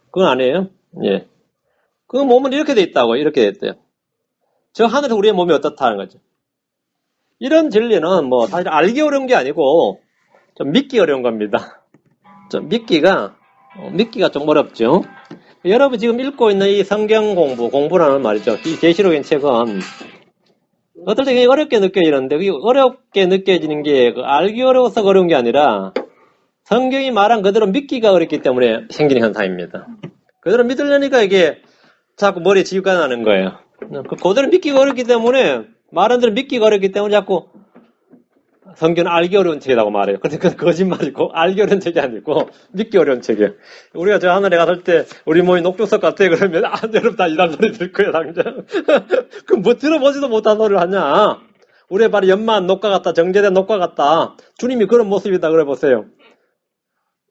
그건 아니에요. 예. 그 몸은 이렇게 돼 있다고 이렇게 돼 있대요. 저 하늘에서 우리의 몸이 어떻다는 거죠. 이런 진리는 사실 알기 어려운 게 아니고 좀 믿기 어려운 겁니다. 좀 믿기가 좀 어렵죠. 여러분 지금 읽고 있는 이 성경 공부라는 말이죠. 이 계시록인 책은 어떨 때 어렵게 느껴지는데 그게 어렵게 느껴지는 게 알기 어려워서 어려운 게 아니라 성경이 말한 그대로 믿기가 어렵기 때문에 생기는 현상입니다. 그대로 믿으려니까 이게 자꾸 머리에 지우가 나는 거예요. 그대로 믿기가 어렵기 때문에 말한 대로 믿기가 어렵기 때문에 자꾸 성경은 알기 어려운 책이라고 말해요. 근데 그건 거짓말이고 알기 어려운 책이 아니고 믿기 어려운 책이에요. 우리가 저 하늘에 갔을 때 우리 몸이 녹주석 같아 그러면 여러분 다 이런 소리 들 거예요 당장. 그럼 들어보지도 못한 소리를 하냐. 우리의 발이 연마한 녹과 같다. 정제된 녹과 같다. 주님이 그런 모습이다 그래 보세요.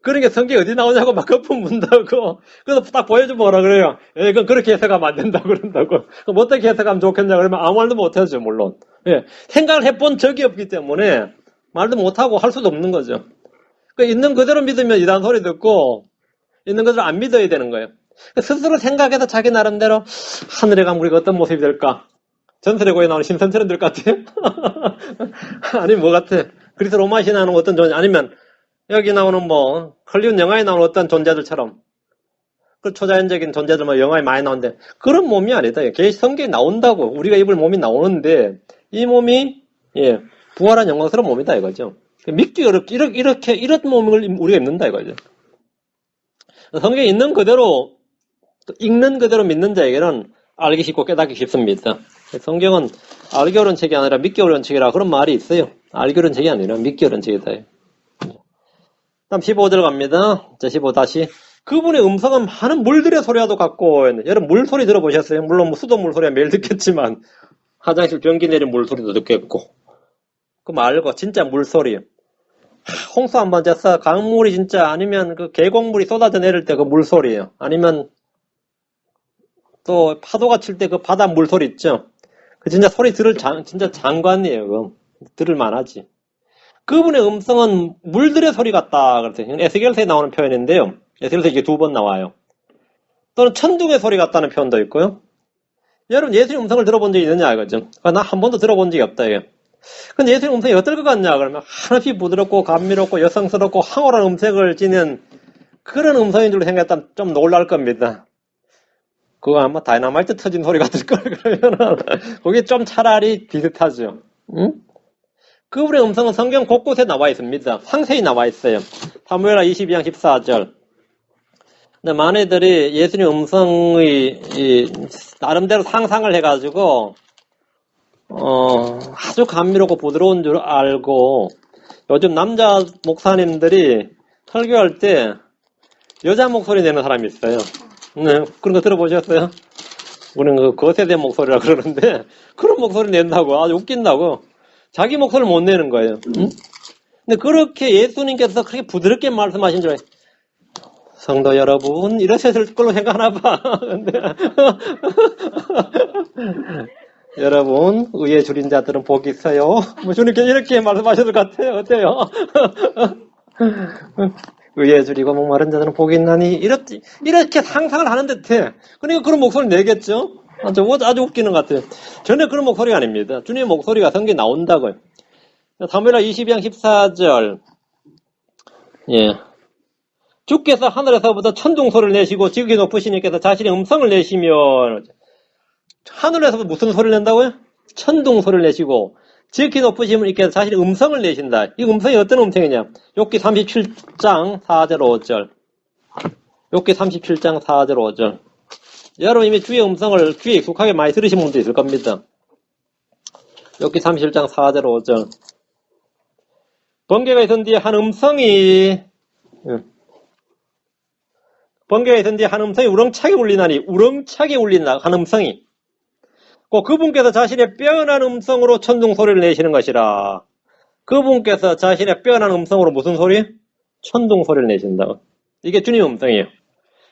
그러니까 성경이 어디 나오냐고 막 거품 문다고. 그래서 딱 보여주면 뭐라 그래요. 그건 그렇게 해석하면 안 된다 그런다고. 그럼 어떻게 해석하면 좋겠냐 그러면 아무 말도 못하죠 물론. 예. 생각을 해본 적이 없기 때문에 말도 못하고 할 수도 없는 거죠. 그러니까 있는 그대로 믿으면 이단 소리 듣고 있는 그대로 안 믿어야 되는 거예요. 스스로 생각해서 자기 나름대로 하늘에 가면 우리가 어떤 모습이 될까? 전설의 고에 나오는 신선처럼들 같아? 아니면 뭐 같아? 그리스 로마 신화에 나오는 어떤 존재 아니면 여기 나오는 헐리우드 영화에 나오는 어떤 존재들처럼 그 초자연적인 존재들 영화에 많이 나오는데 그런 몸이 아니다. 성경에 나온다고 우리가 입을 몸이 나오는데 이 몸이 부활한 영광스러운 몸이다 이거죠. 믿기 어렵지 이런 몸을 우리가 입는다 이거죠. 성경에 있는 그대로 읽는 그대로 믿는 자에게는 알기 쉽고 깨닫기 쉽습니다. 성경은 알기 어려운 책이 아니라 믿기 어려운 책이라 그런 말이 있어요. 알기 어려운 책이 아니라 믿기 어려운 책이다. 다음 15절 갑니다. 자, 15 다시. 그분의 음성은 많은 물들의 소리와도 같고, 여러분 물소리 들어보셨어요? 물론 뭐 수돗물 소리가 매일 듣겠지만 화장실 변기 내린 물소리도 듣겠고, 그 말고 진짜 물소리. 홍수 한번 졌어. 강물이 진짜, 아니면 그 계곡물이 쏟아져 내릴 때 그 물소리예요. 아니면 또 파도가 칠 때 그 바다 물소리 있죠. 그 진짜 소리 진짜 장관이에요. 그 들을 만하지. 그분의 음성은 물들의 소리 같다. 그랬어요. 에스겔서에 나오는 표현인데요. 에스겔서 이게 2번 나와요. 또는 천둥의 소리 같다는 표현도 있고요. 여러분 예수님 음성을 들어본 적이 있느냐 이거죠. 나 한 번도 들어본 적이 없다 이게. 근데 예수님 음성이 어떨 것 같냐 그러면 한없이 부드럽고 감미롭고 여성스럽고 황홀한 음색을 지닌 그런 음성인 줄 생각했다면 좀 놀랄 겁니다. 그거 아마 다이너마이트 터진 소리 같을 걸. 그러면은 그게 좀 차라리 비슷하죠. 응? 그분의 음성은 성경 곳곳에 나와 있습니다. 상세히 나와 있어요. 사무엘하 22장 14절. 근데 많이들이 예수님 음성의 나름대로 상상을 해가지고 아주 감미롭고 부드러운 줄 알고, 요즘 남자 목사님들이 설교할 때 여자 목소리 내는 사람이 있어요. 네, 그런 거 들어보셨어요? 우리는 그 거세대 목소리라 그러는데 그런 목소리 낸다고 아주 웃긴다고. 자기 목소리를 못 내는 거예요. 응? 근데 그렇게 예수님께서 그렇게 부드럽게 말씀하신 줄 알아요. 성도 여러분, 이러셨을 걸로 생각하나 봐. 근데 여러분, 의에 줄인 자들은 복이 있어요. 뭐 주님께 이렇게 말씀하셨을 것 같아요. 어때요? 의에 줄이고 목마른 자들은 복이 있나니 이렇게 상상을 하는 듯해. 그러니까 그런 목소리 내겠죠? 아주 웃기는 것 같아요. 전혀 그런 목소리가 아닙니다. 주님의 목소리가 성경에 나온다고요. 사무엘하 22장 14절. 예. 주께서 하늘에서부터 천둥 소리를 내시고 지극히 높으신 이께서 자신의 음성을 내시며, 하늘에서 무슨 소리를 낸다고요? 천둥 소리를 내시고 지극히 높으신 이께서 자신의 음성을 내신다. 이 음성이 어떤 음성이냐? 욥기 37장 4절 5절. 욥기 37장 4절 5절. 여러분 이미 주의 음성을 귀에 익숙하게 많이 들으신 분도 있을 겁니다. 욥기 37장 4절 5절. 번개가 있은 뒤에 한 음성이 우렁차게 울리나니, 우렁차게 울린다. 한 음성이. 그분께서 자신의 빼어난 음성으로 천둥 소리를 내시는 것이라. 그분께서 자신의 빼어난 음성으로 무슨 소리? 천둥 소리를 내신다. 이게 주님의 음성이에요.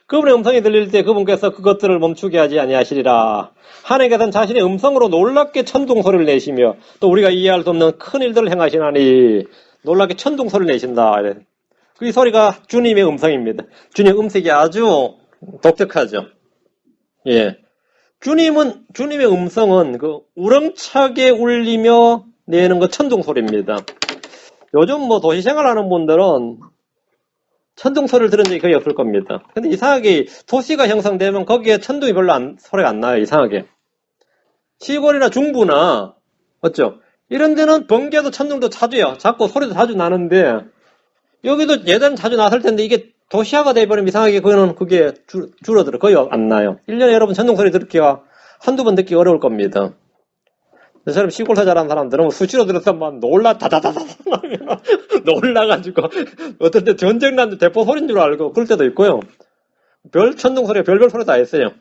그분의 음성이 들릴 때 그분께서 그것들을 멈추게 하지 아니하시리라. 하나님께서는 자신의 음성으로 놀랍게 천둥 소리를 내시며 또 우리가 이해할 수 없는 큰 일들을 행하시나니 놀랍게 천둥 소리를 내신다. 그 소리가 주님의 음성입니다. 주님의 음색이 아주 독특하죠. 예. 주님의 음성은 그 우렁차게 울리며 내는 그 천둥 소리입니다. 요즘 뭐 도시 생활하는 분들은 천둥 소리를 들은 적이 거의 없을 겁니다. 근데 이상하게 도시가 형성되면 거기에 천둥이 별로 소리가 안 나요. 이상하게. 시골이나 중부나, 맞죠? 이런 데는 번개도 천둥도 자주요. 자꾸 소리도 자주 나는데, 여기도 예전엔 자주 났을 텐데, 이게 도시화가 돼버리면 이상하게 그게 줄어들어. 거의 안 나요. 1년에 여러분 천둥 소리 듣기가 한두 번 듣기 어려울 겁니다. 저처럼 시골에서 자란 사람들은 수시로 들어서 막 다다다다 놀라가지고 어떨 때 전쟁 난 대포 소리인 줄 알고 그럴 때도 있고요. 천둥 소리가 별별 소리 다 있어요.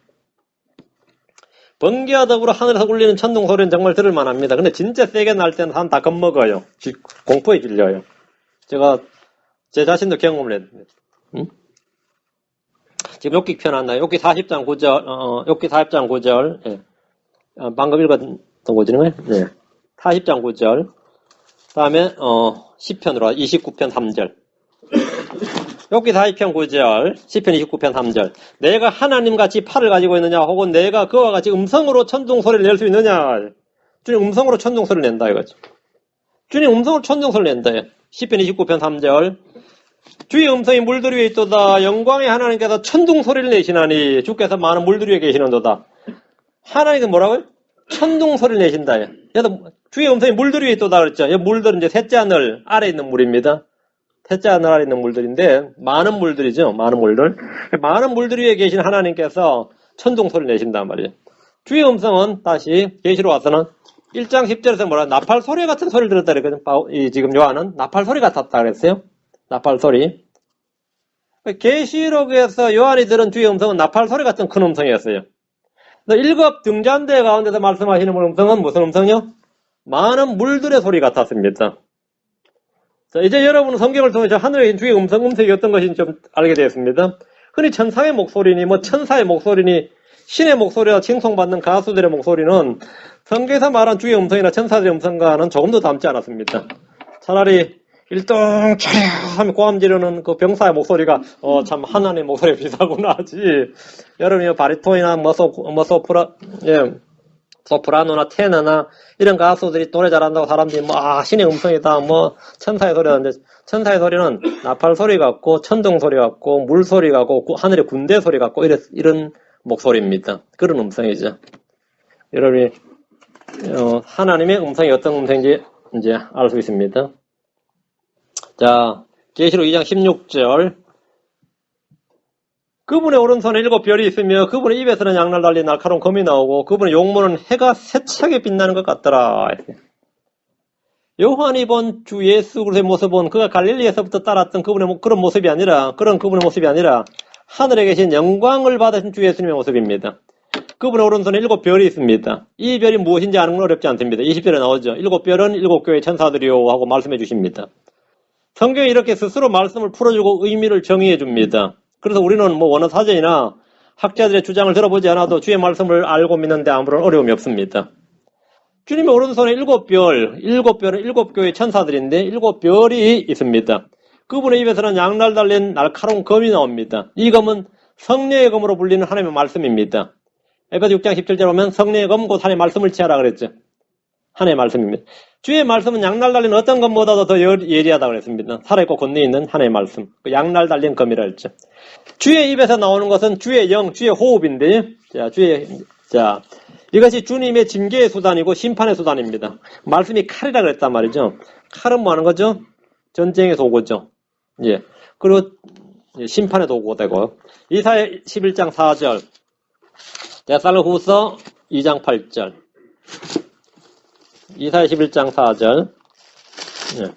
번개와 더불어 하늘에서 울리는 천둥 소리는 정말 들을 만합니다. 근데 진짜 세게 날 때는 사람 다 겁먹어요. 공포에 질려요. 제가 제 자신도 경험을 했는데. 응? 지금 욥기 펴놨나요? 욥기 40장 9절, 욥기 40장 9절, 예. 방금 읽었던 거잖아요? 네. 40장 9절. 그 다음에, 10편으로 29편 3절. 욥기 40편 9절, 10편 29편 3절. 내가 하나님같이 팔을 가지고 있느냐, 혹은 내가 그와 같이 음성으로 천둥 소리를 낼 수 있느냐. 주님 음성으로 천둥 소리를 낸다, 이거죠. 주님 음성으로 천둥 소리를 낸다. 10편 29편 3절. 주의 음성이 물들 위에 있도다. 영광의 하나님께서 천둥 소리를 내시나니 주께서 많은 물들 위에 계시는도다. 하나님은 뭐라고요? 천둥 소리를 내신다. 그래서 주의 음성이 물들 위에 있도다 그랬죠. 이 물들은 이제 셋째 하늘 아래에 있는 물입니다. 셋째 하늘 아래에 있는 물들인데 많은 물들이죠. 많은 물들. 많은 물들 위에 계신 하나님께서 천둥 소리를 내신단 말이에요. 주의 음성은 다시 계시로 와서는 1장 10절에서 뭐라 나팔 소리 같은 소리를 들었다 그랬거든요. 지금 요한은 나팔 소리 같았다 그랬어요. 나팔 소리. 계시록에서 요한이 들은 주의 음성은 나팔 소리 같은 큰 음성이었어요. 7 등잔대 가운데서 말씀하시는 음성은 무슨 음성이요? 많은 물들의 소리 같았습니다. 자, 이제 여러분은 성경을 통해서 하늘에 계신 주의 음성이 어떤 것인지 좀 알게 되었습니다. 흔히 천상의 목소리니, 천사의 목소리니, 신의 목소리와 칭송받는 가수들의 목소리는 성경에서 말한 주의 음성이나 천사들의 음성과는 조금도 닮지 않았습니다. 차라리 일동차려하며 고함 지르는 그 병사의 목소리가 참 하나님의 목소리에 비슷하구나 하지. 여러분이 바리톤이나 소프라노나 테너나 이런 가수들이 노래 잘한다고 사람들이 신의 음성이다 천사의 소리 하는데, 천사의 소리는 나팔 소리 같고 천둥 소리 같고 물 소리 같고 하늘의 군대 소리 같고 이런 목소리입니다. 그런 음성이죠. 여러분이 하나님의 음성이 어떤 음성인지 이제 알 수 있습니다. 자, 계시록 2장 16절. 그분의 오른손에 7별이 있으며 그분의 입에서는 양날 달린 날카로운 검이 나오고 그분의 용모는 해가 세차게 빛나는 것 같더라. 요한이 본 주 예수 그리스도의 모습은 그가 갈릴리에서부터 따랐던 그분의 그런 모습이 아니라, 그분의 모습이 아니라 하늘에 계신 영광을 받으신 주 예수님의 모습입니다. 그분의 오른손에 7별이 있습니다. 이 별이 무엇인지 아는 건 어렵지 않습니다. 20절에 나오죠. 7별은 7교회의 천사들이요 하고 말씀해 주십니다. 성경이 이렇게 스스로 말씀을 풀어주고 의미를 정의해 줍니다. 그래서 우리는 원어사전이나 학자들의 주장을 들어보지 않아도 주의 말씀을 알고 믿는데 아무런 어려움이 없습니다. 주님의 오른손에 7별은 7교회의 천사들인데 7별이 있습니다. 그분의 입에서는 양날 달린 날카로운 검이 나옵니다. 이 검은 성령의 검으로 불리는 하나님의 말씀입니다. 에베소 6장 17절에 보면 성령의 검 곧 하나님의 말씀을 취하라 그랬죠. 하나님의 말씀입니다. 주의 말씀은 양날 달린 어떤 검보다도 더 예리하다고 그랬습니다. 살아있고 권능이 있는 하나님의 말씀. 그 양날 달린 검이라 했죠. 주의 입에서 나오는 것은 주의 영, 주의 호흡인데, 이것이 주님의 징계의 수단이고 심판의 수단입니다. 말씀이 칼이라 그랬단 말이죠. 칼은 뭐 하는 거죠? 전쟁의 도구죠. 예. 그리고 심판의 도구가 되고. 이사야 11장 4절. 데살로니가후서 2장 8절. 이사야 11장 4절. 예.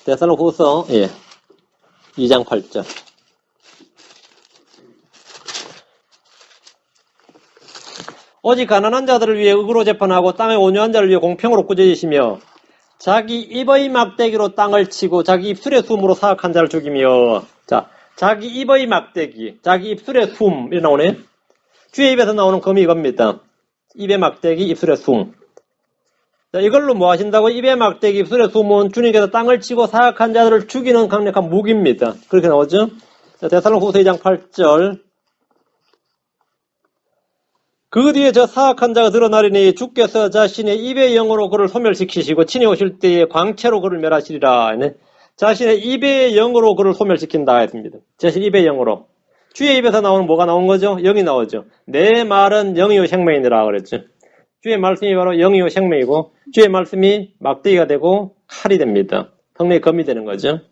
데살로니가후서 2장 8절. 오직 가난한 자들을 위해 의로 재판하고 땅의 온유한 자를 위해 공평으로 꾸짖으시며 자기 입의 막대기로 땅을 치고 자기 입술의 숨으로 사악한 자를 죽이며. 자, 자기 입의 막대기, 자기 입술의 숨 이렇게 나오네. 주의 입에서 나오는 검이 이겁니다. 입의 막대기, 입술의 숨. 자, 이걸로 뭐 하신다고? 입의 막대기, 입술의 숨은 주님께서 땅을 치고 사악한 자들을 죽이는 강력한 무기입니다. 그렇게 나오죠. 자, 데살로니가후서 2장 8절. 그 뒤에 저 사악한 자가 드러나리니 주께서 자신의 입의 영으로 그를 소멸시키시고 친히 오실 때에 광채로 그를 멸하시리라. 자신의 입의 영으로 그를 소멸시킨다 했습니다. 자신 입의 영으로. 주의 입에서 나오는 뭐가 나온 거죠? 영이 나오죠. 내 말은 영이요 생명이니라 그랬죠. 주의 말씀이 바로 영이요 생명이고 주의 말씀이 막대기가 되고 칼이 됩니다. 성령의 검이 되는 거죠.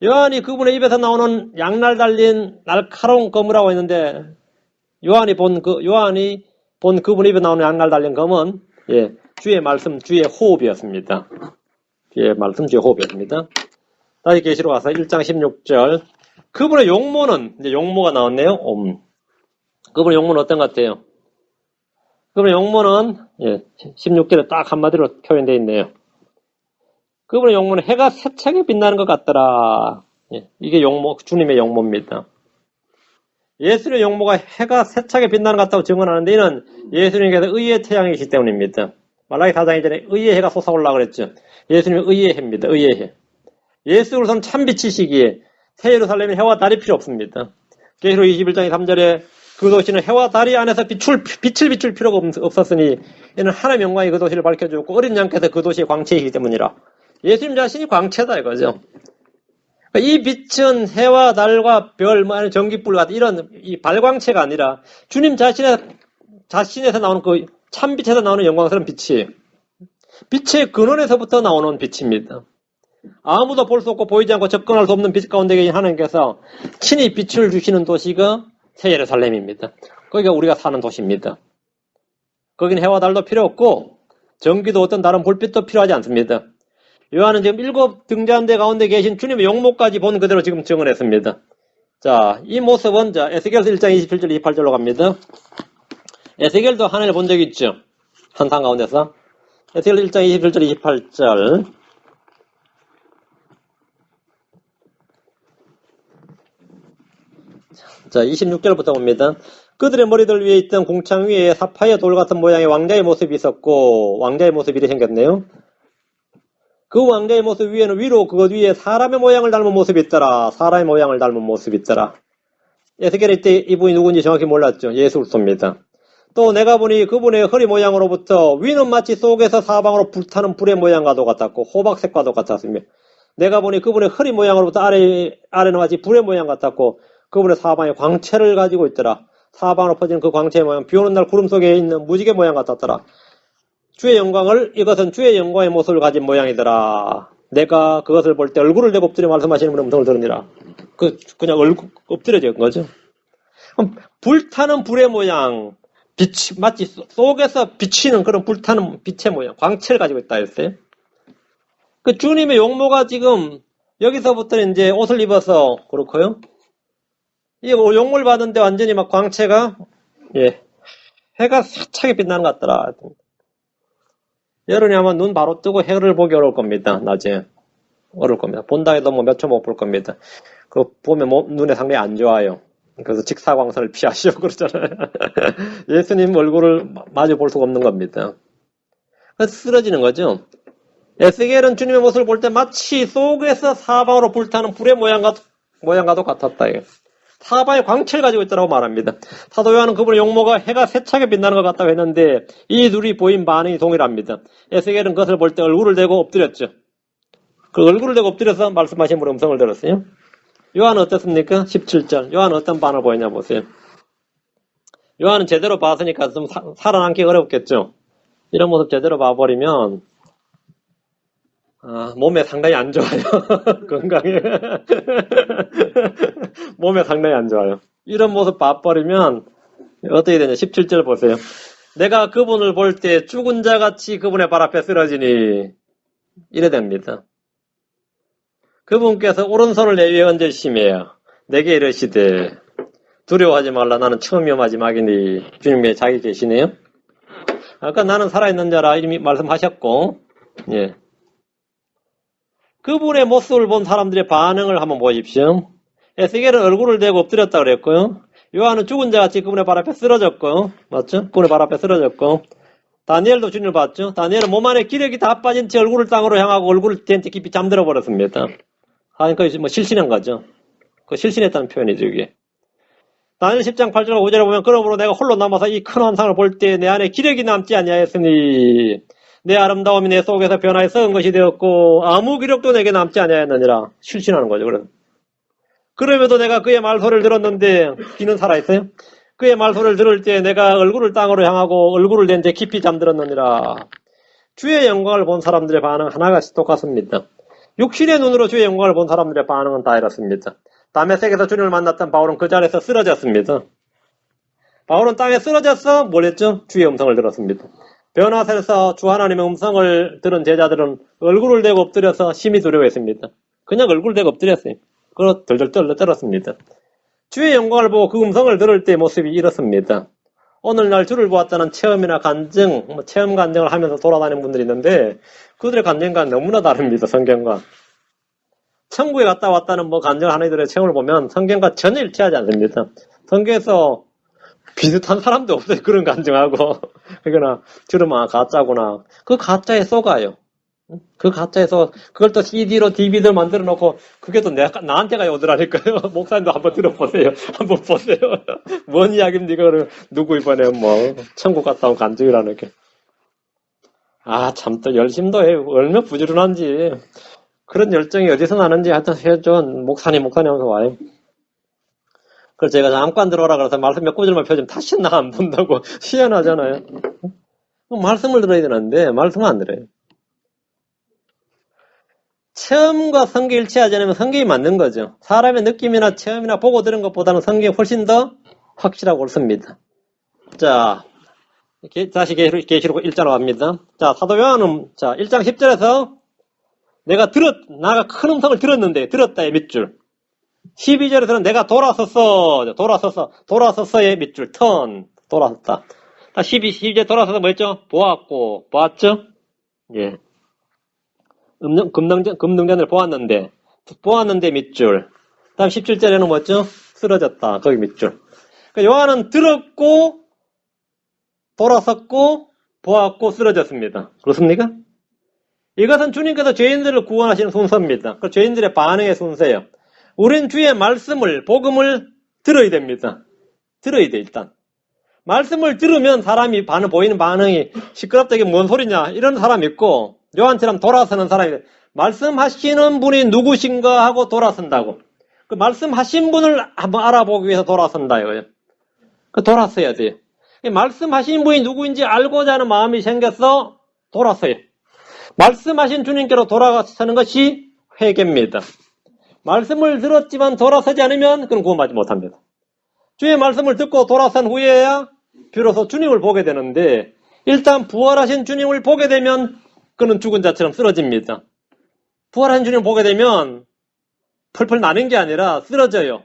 요한이 그분의 입에서 나오는 양날 달린 날카로운 검이라고 했는데 요한이 본 그분의 입에 나오는 양날 달린 검은 주의 말씀, 주의 호흡이었습니다. 주의 말씀, 주의 호흡이었습니다. 다시 계시록 와서 1장 16절. 그분의 용모는, 이제 용모가 나왔네요. 그분의 용모는 어떤 것 같아요? 그분의 용모는 16절에 딱 한마디로 표현되어 있네요. 그분의 용모는 해가 세차게 빛나는 것 같더라. 이게 용모, 주님의 용모입니다. 예수님의 용모가 해가 세차게 빛나는 것 같다고 증언하는데 이는 예수님께서 의의 태양이시기 때문입니다. 말라기 4장 이전에 의의 해가 솟아올라 그랬죠. 예수님은 의의 해입니다. 의의 해. 예수 그리스도는 참빛이시기에 새 예루살렘에 해와 달이 필요 없습니다. 계시록 21장 3절에 그 도시는 해와 달이 안에서 빛을 비출 필요가 없었으니 이는 하나님의 영광이 그 도시를 밝혀주었고 어린 양께서 그 도시의 광채이기 때문이라. 예수님 자신이 광채다 이거죠. 이 빛은 해와 달과 별, 전기불 같은 이런 이 발광체가 아니라 주님 자신에서 나오는 그 참빛에서 나오는 영광스러운 빛이에요. 빛의 근원에서부터 나오는 빛입니다. 아무도 볼 수 없고 보이지 않고 접근할 수 없는 빛 가운데 계신 하나님께서 친히 빛을 주시는 도시가 새 예루살렘입니다. 거기가 우리가 사는 도시입니다. 거기는 해와 달도 필요 없고 전기도 어떤 다른 불빛도 필요하지 않습니다. 요한은 지금 7 등잔대 가운데 계신 주님의 용모까지 본 그대로 지금 증언했습니다. 자, 이 모습은 에스겔서 1장 27절 28절로 갑니다. 에스겔도 하나님을 본 적이 있죠. 환상 가운데서. 에스겔 1장 27절 28절. 자, 26절부터 봅니다. 그들의 머리들 위에 있던 궁창 위에 사파이어 돌 같은 모양의 왕자의 모습이 있었고, 왕자의 모습이 이렇게 생겼네요. 그 왕자의 모습 위에는 위로 그것 위에 사람의 모양을 닮은 모습이 있더라. 사람의 모양을 닮은 모습이 있더라. 에스겔이 때 이분이 누군지 정확히 몰랐죠. 예수 그리스도입니다. 또 내가 보니 그분의 허리 모양으로부터 위는 마치 속에서 사방으로 불타는 불의 모양과도 같았고 호박색과도 같았으며, 내가 보니 그분의 허리 모양으로부터 아래는 마치 불의 모양 같았고 그분의 사방에 광채를 가지고 있더라. 사방으로 퍼지는 그 광채의 모양, 비 오는 날 구름 속에 있는 무지개 모양 같았더라. 이것은 주의 영광의 모습을 가진 모양이더라. 내가 그것을 볼 때 얼굴을 대고 엎드려 말씀하시는 분의 음성을 들으니라. 그냥 엎드려진 거죠. 불타는 불의 모양, 마치 속에서 비치는 그런 불타는 빛의 모양, 광채를 가지고 있다 했어요. 그 주님의 용모가 지금 여기서부터 이제 옷을 입어서 그렇고요. 이 용모를 받는데 완전히 막 광채가, 해가 세차게 빛나는 것 같더라. 여름에 아마 눈 바로 뜨고 해를 보기 어려울 겁니다. 낮에. 어려울 겁니다. 본다 해도 몇 초 못 볼 겁니다. 보면 눈에 상당히 안 좋아요. 그래서 직사광선을 피하시오 그러잖아요. 예수님 얼굴을 마주 볼 수가 없는 겁니다. 그래서 쓰러지는 거죠. 에스겔은 주님의 모습을 볼 때 마치 속에서 사방으로 불타는 불의 모양과도 같았다. 사방에 광채를 가지고 있다고 말합니다. 사도 요한은 그분의 용모가 해가 세차게 빛나는 것 같다고 했는데 이 둘이 보인 반응이 동일합니다. 에스겔은 그것을 볼 때 얼굴을 대고 엎드렸죠. 그 얼굴을 대고 엎드려서 말씀하신 분의 음성을 들었어요. 요한은 어떻습니까? 17절. 요한은 어떤 반응을 보이냐 보세요. 요한은 제대로 봤으니까 좀 살아남기 어렵겠죠. 이런 모습 제대로 봐버리면 몸에 상당히 안 좋아요. 건강에. 몸에 상당히 안 좋아요. 이런 모습 봐버리면 어떻게 되냐. 17절 보세요. 내가 그분을 볼 때 죽은 자같이 그분의 발 앞에 쓰러지니 이래 됩니다. 그분께서 오른손을 내 위에 얹으시며 내게 이르시되 두려워하지 말라. 나는 처음 위험하지 마기니. 주님께 자기 계시네요. 아까 나는 살아있는 자라 이미 말씀하셨고, 그분의 모습을 본 사람들의 반응을 한번 보십시오. 에스겔은 얼굴을 대고 엎드렸다 그랬고요. 요한은 죽은 자같이 그분의 발 앞에 쓰러졌고, 맞죠? 그분의 발 앞에 쓰러졌고, 다니엘도 주님을 봤죠. 다니엘은 몸 안에 기력이 다 빠진 채 얼굴을 땅으로 향하고 얼굴을 뒤에 깊이 잠들어 버렸습니다. 그러니까 실신한 거죠. 실신했다는 표현이죠, 이게. 다니엘 10장 8절 5절에 보면 그러므로 내가 홀로 남아서 이 큰 환상을 볼 때 내 안에 기력이 남지 아니하였으니 내 아름다움이 내 속에서 변화에 썩은 것이 되었고 아무 기력도 내게 남지 아니하였느니라. 실신하는 거죠. 그럼에도 내가 그의 말소리를 들었는데 귀는 살아있어요. 그의 말소리를 들을 때 내가 얼굴을 땅으로 향하고 얼굴을 댄 채 깊이 잠들었느니라. 주의 영광을 본 사람들의 반응 하나가 똑같습니다. 육신의 눈으로 주의 영광을 본 사람들의 반응은 다 이렇습니다. 다메섹에서 주님을 만났던 바울은 그 자리에서 쓰러졌습니다. 바울은 땅에 쓰러져서 뭘 했죠? 주의 음성을 들었습니다. 변화설에서 주 하나님의 음성을 들은 제자들은 얼굴을 대고 엎드려서 심히 두려워했습니다. 그냥 얼굴을 대고 엎드렸어요. 그걸 덜덜 떨었습니다. 주의 영광을 보고 그 음성을 들을 때의 모습이 이렇습니다. 오늘날 주를 보았다는 체험이나 간증, 체험 간증을 하면서 돌아다니는 분들이 있는데 그들의 간증과 너무나 다릅니다. 성경과. 천국에 갔다 왔다는 간증을 하는 이들의 체험을 보면 성경과 전혀 일치하지 않습니다. 성경에서 비슷한 사람도 없어요. 그런 간증하고. 그러나 들으면 가짜구나. 그 가짜에 속아요. 그 가짜에서 그걸 또 CD로 DVD를 만들어 놓고 그게 또 나한테가 오더라니까요. 목사님도 한번 들어보세요. 한번 보세요. 뭔 이야기입니까? 누구 이번에 천국 갔다 온 간증이라는 게. 참 또 열심도 해요. 얼마나 부지런한지. 그런 열정이 어디서 나는지 하여튼 해줘. 목사님 하면서 와요. 그래서 제가 잠깐 들어오라 그래서 말씀 몇 구절만 펴주면 다시 나 안 본다고 희한하잖아요. 말씀을 들어야 되는데 말씀은 안 들어요. 체험과 성경이 일치하지 않으면 성경이 맞는 거죠. 사람의 느낌이나 체험이나 보고 들은 것보다는 성경이 훨씬 더 확실하고 옳습니다. 자, 다시 계시록 1장으로 갑니다. 자, 사도 요한은, 자, 1장 10절에서 나가 큰 음성을 들었다의 밑줄. 12절에서는 내가 돌아섰어의 밑줄, 돌아섰다. 12절 돌아서서 뭐 했죠? 보았죠? 예. 금능전을 보았는데 밑줄. 다음 17절에는 뭐였죠? 쓰러졌다. 거기 밑줄. 그러니까 요한은 들었고, 돌아섰고, 보았고, 쓰러졌습니다. 그렇습니까? 이것은 주님께서 죄인들을 구원하시는 순서입니다. 그 죄인들의 반응의 순서예요. 우린 주의 복음을 들어야 됩니다. 들어야 돼, 일단. 말씀을 들으면 사람이 보이는 반응이 시끄럽다, 이게 뭔 소리냐, 이런 사람이 있고, 요한처럼 돌아서는 사람이, 말씀하시는 분이 누구신가 하고 돌아선다고. 그 말씀하신 분을 한번 알아보기 위해서 돌아선다, 이거예요. 돌아서야 돼요. 말씀하신 분이 누구인지 알고자 하는 마음이 생겨서 돌아서요. 말씀하신 주님께로 돌아가서는 것이 회개입니다. 말씀을 들었지만 돌아서지 않으면 그건 구원받지 못합니다. 주의 말씀을 듣고 돌아선 후에야 비로소 주님을 보게 되는데, 일단 부활하신 주님을 보게 되면 그는 죽은 자처럼 쓰러집니다. 부활하신 주님을 보게 되면 펄펄 나는 게 아니라 쓰러져요.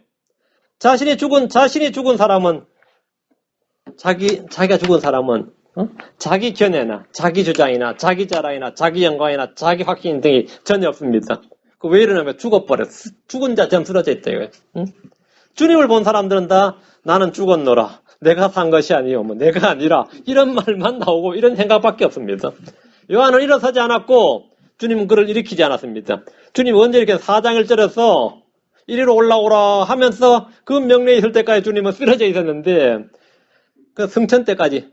자신이 죽은 사람은, 자기가 죽은 사람은 자기 견해나 자기 주장이나 자기 자랑이나 자기 영광이나 자기 확신 등이 전혀 없습니다. 왜 이러냐면 죽어버렸어. 죽은 자처럼 쓰러져 있다 이거예요. 주님을 본 사람들은 다 나는 죽었노라, 내가 산 것이 아니요, 내가 아니라, 이런 말만 나오고 이런 생각밖에 없습니다. 요한은 일어서지 않았고 주님은 그를 일으키지 않았습니다. 주님 언제 이렇게 4장 1절에서 이리로 올라오라 하면서 그 명령이 있을 때까지 주님은 쓰러져 있었는데, 그 승천 때까지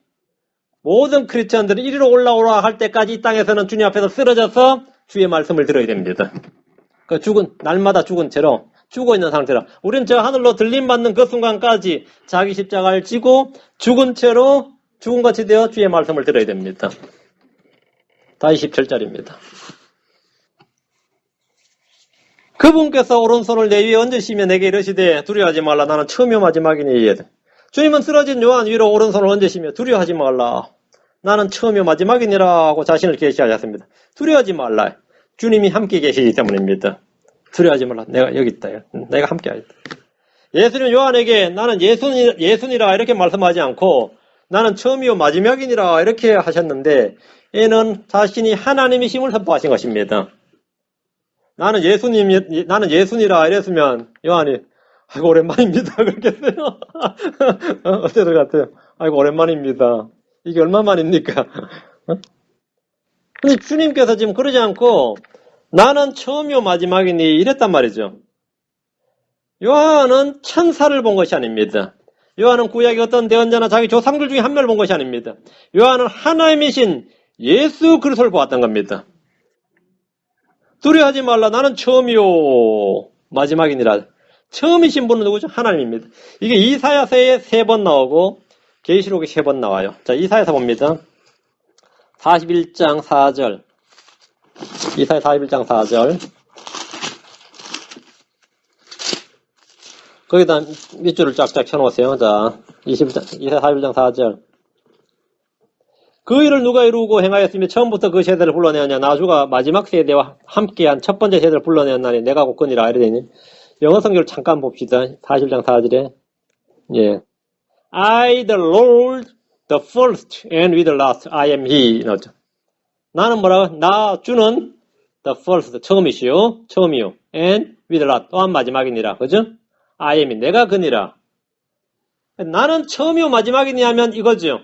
모든 크리스천들이 이리로 올라오라 할 때까지 이 땅에서는 주님 앞에서 쓰러져서 주의 말씀을 들어야 됩니다. 그 날마다 죽은 채로, 죽어 있는 상태라. 우리는 저 하늘로 들림받는 그 순간까지 자기 십자가를 지고 죽은 채로 죽은같이 되어 주의 말씀을 들어야 됩니다. 다시 17절입니다. 그분께서 오른손을 내 위에 얹으시며 내게 이르시되 두려워하지 말라, 나는 처음이요 마지막이니. 주님은 쓰러진 요한 위로 오른손을 얹으시며 두려워하지 말라, 나는 처음이요 마지막이니라 하고 자신을 계시하셨습니다. 두려워하지 말라. 주님이 함께 계시기 때문입니다. 두려워하지 말라. 내가 여기 있다. 내가 함께 하겠다. 예수님은 요한에게 나는 예수니라 이렇게 말씀하지 않고 나는 처음이요 마지막이니라 이렇게 하셨는데, 얘는 자신이 하나님이심을 선포하신 것입니다. 나는 예수니라 이랬으면 요한이 아이고 오랜만입니다 그렇겠어요? 어때서 같아요? 아이고 오랜만입니다. 이게 얼마만입니까? 근데 주님께서 지금 그러지 않고 나는 처음이요 마지막이니 이랬단 말이죠. 요한은 천사를 본 것이 아닙니다. 요한은 구약의 어떤 대언자나 자기 조상들 중에 한 명을 본 것이 아닙니다. 요한은 하나님이신 예수 그리스도를 보았던 겁니다. 두려워하지 말라, 나는 처음이요 마지막이니라. 처음이신 분은 누구죠? 하나님입니다. 이게 이사야서에 3번 나오고 계시록에 3번 나와요. 자, 이사야서 봅니다. 41장 4절. 이사야 41장 4절. 거기다 밑줄을 쫙쫙 쳐놓으세요. 자, 이사야 41장 4절. 그 일을 누가 이루고 행하였으며 처음부터 그 세대를 불러내었냐? 나주가 마지막 세대와 함께한 첫 번째 세대를 불러내었나니 내가 곧거니라. 이래 되니 영어 성경을 잠깐 봅시다. 41장 4절에 예, I the Lord the first and with the last I am he. 나오죠. 나는 뭐라고? 나 주는 the first 처음이요 and with the last 또한 마지막이니라. 그죠? I am이 내가 그니라. 나는 처음이요 마지막이니 하면 이거죠.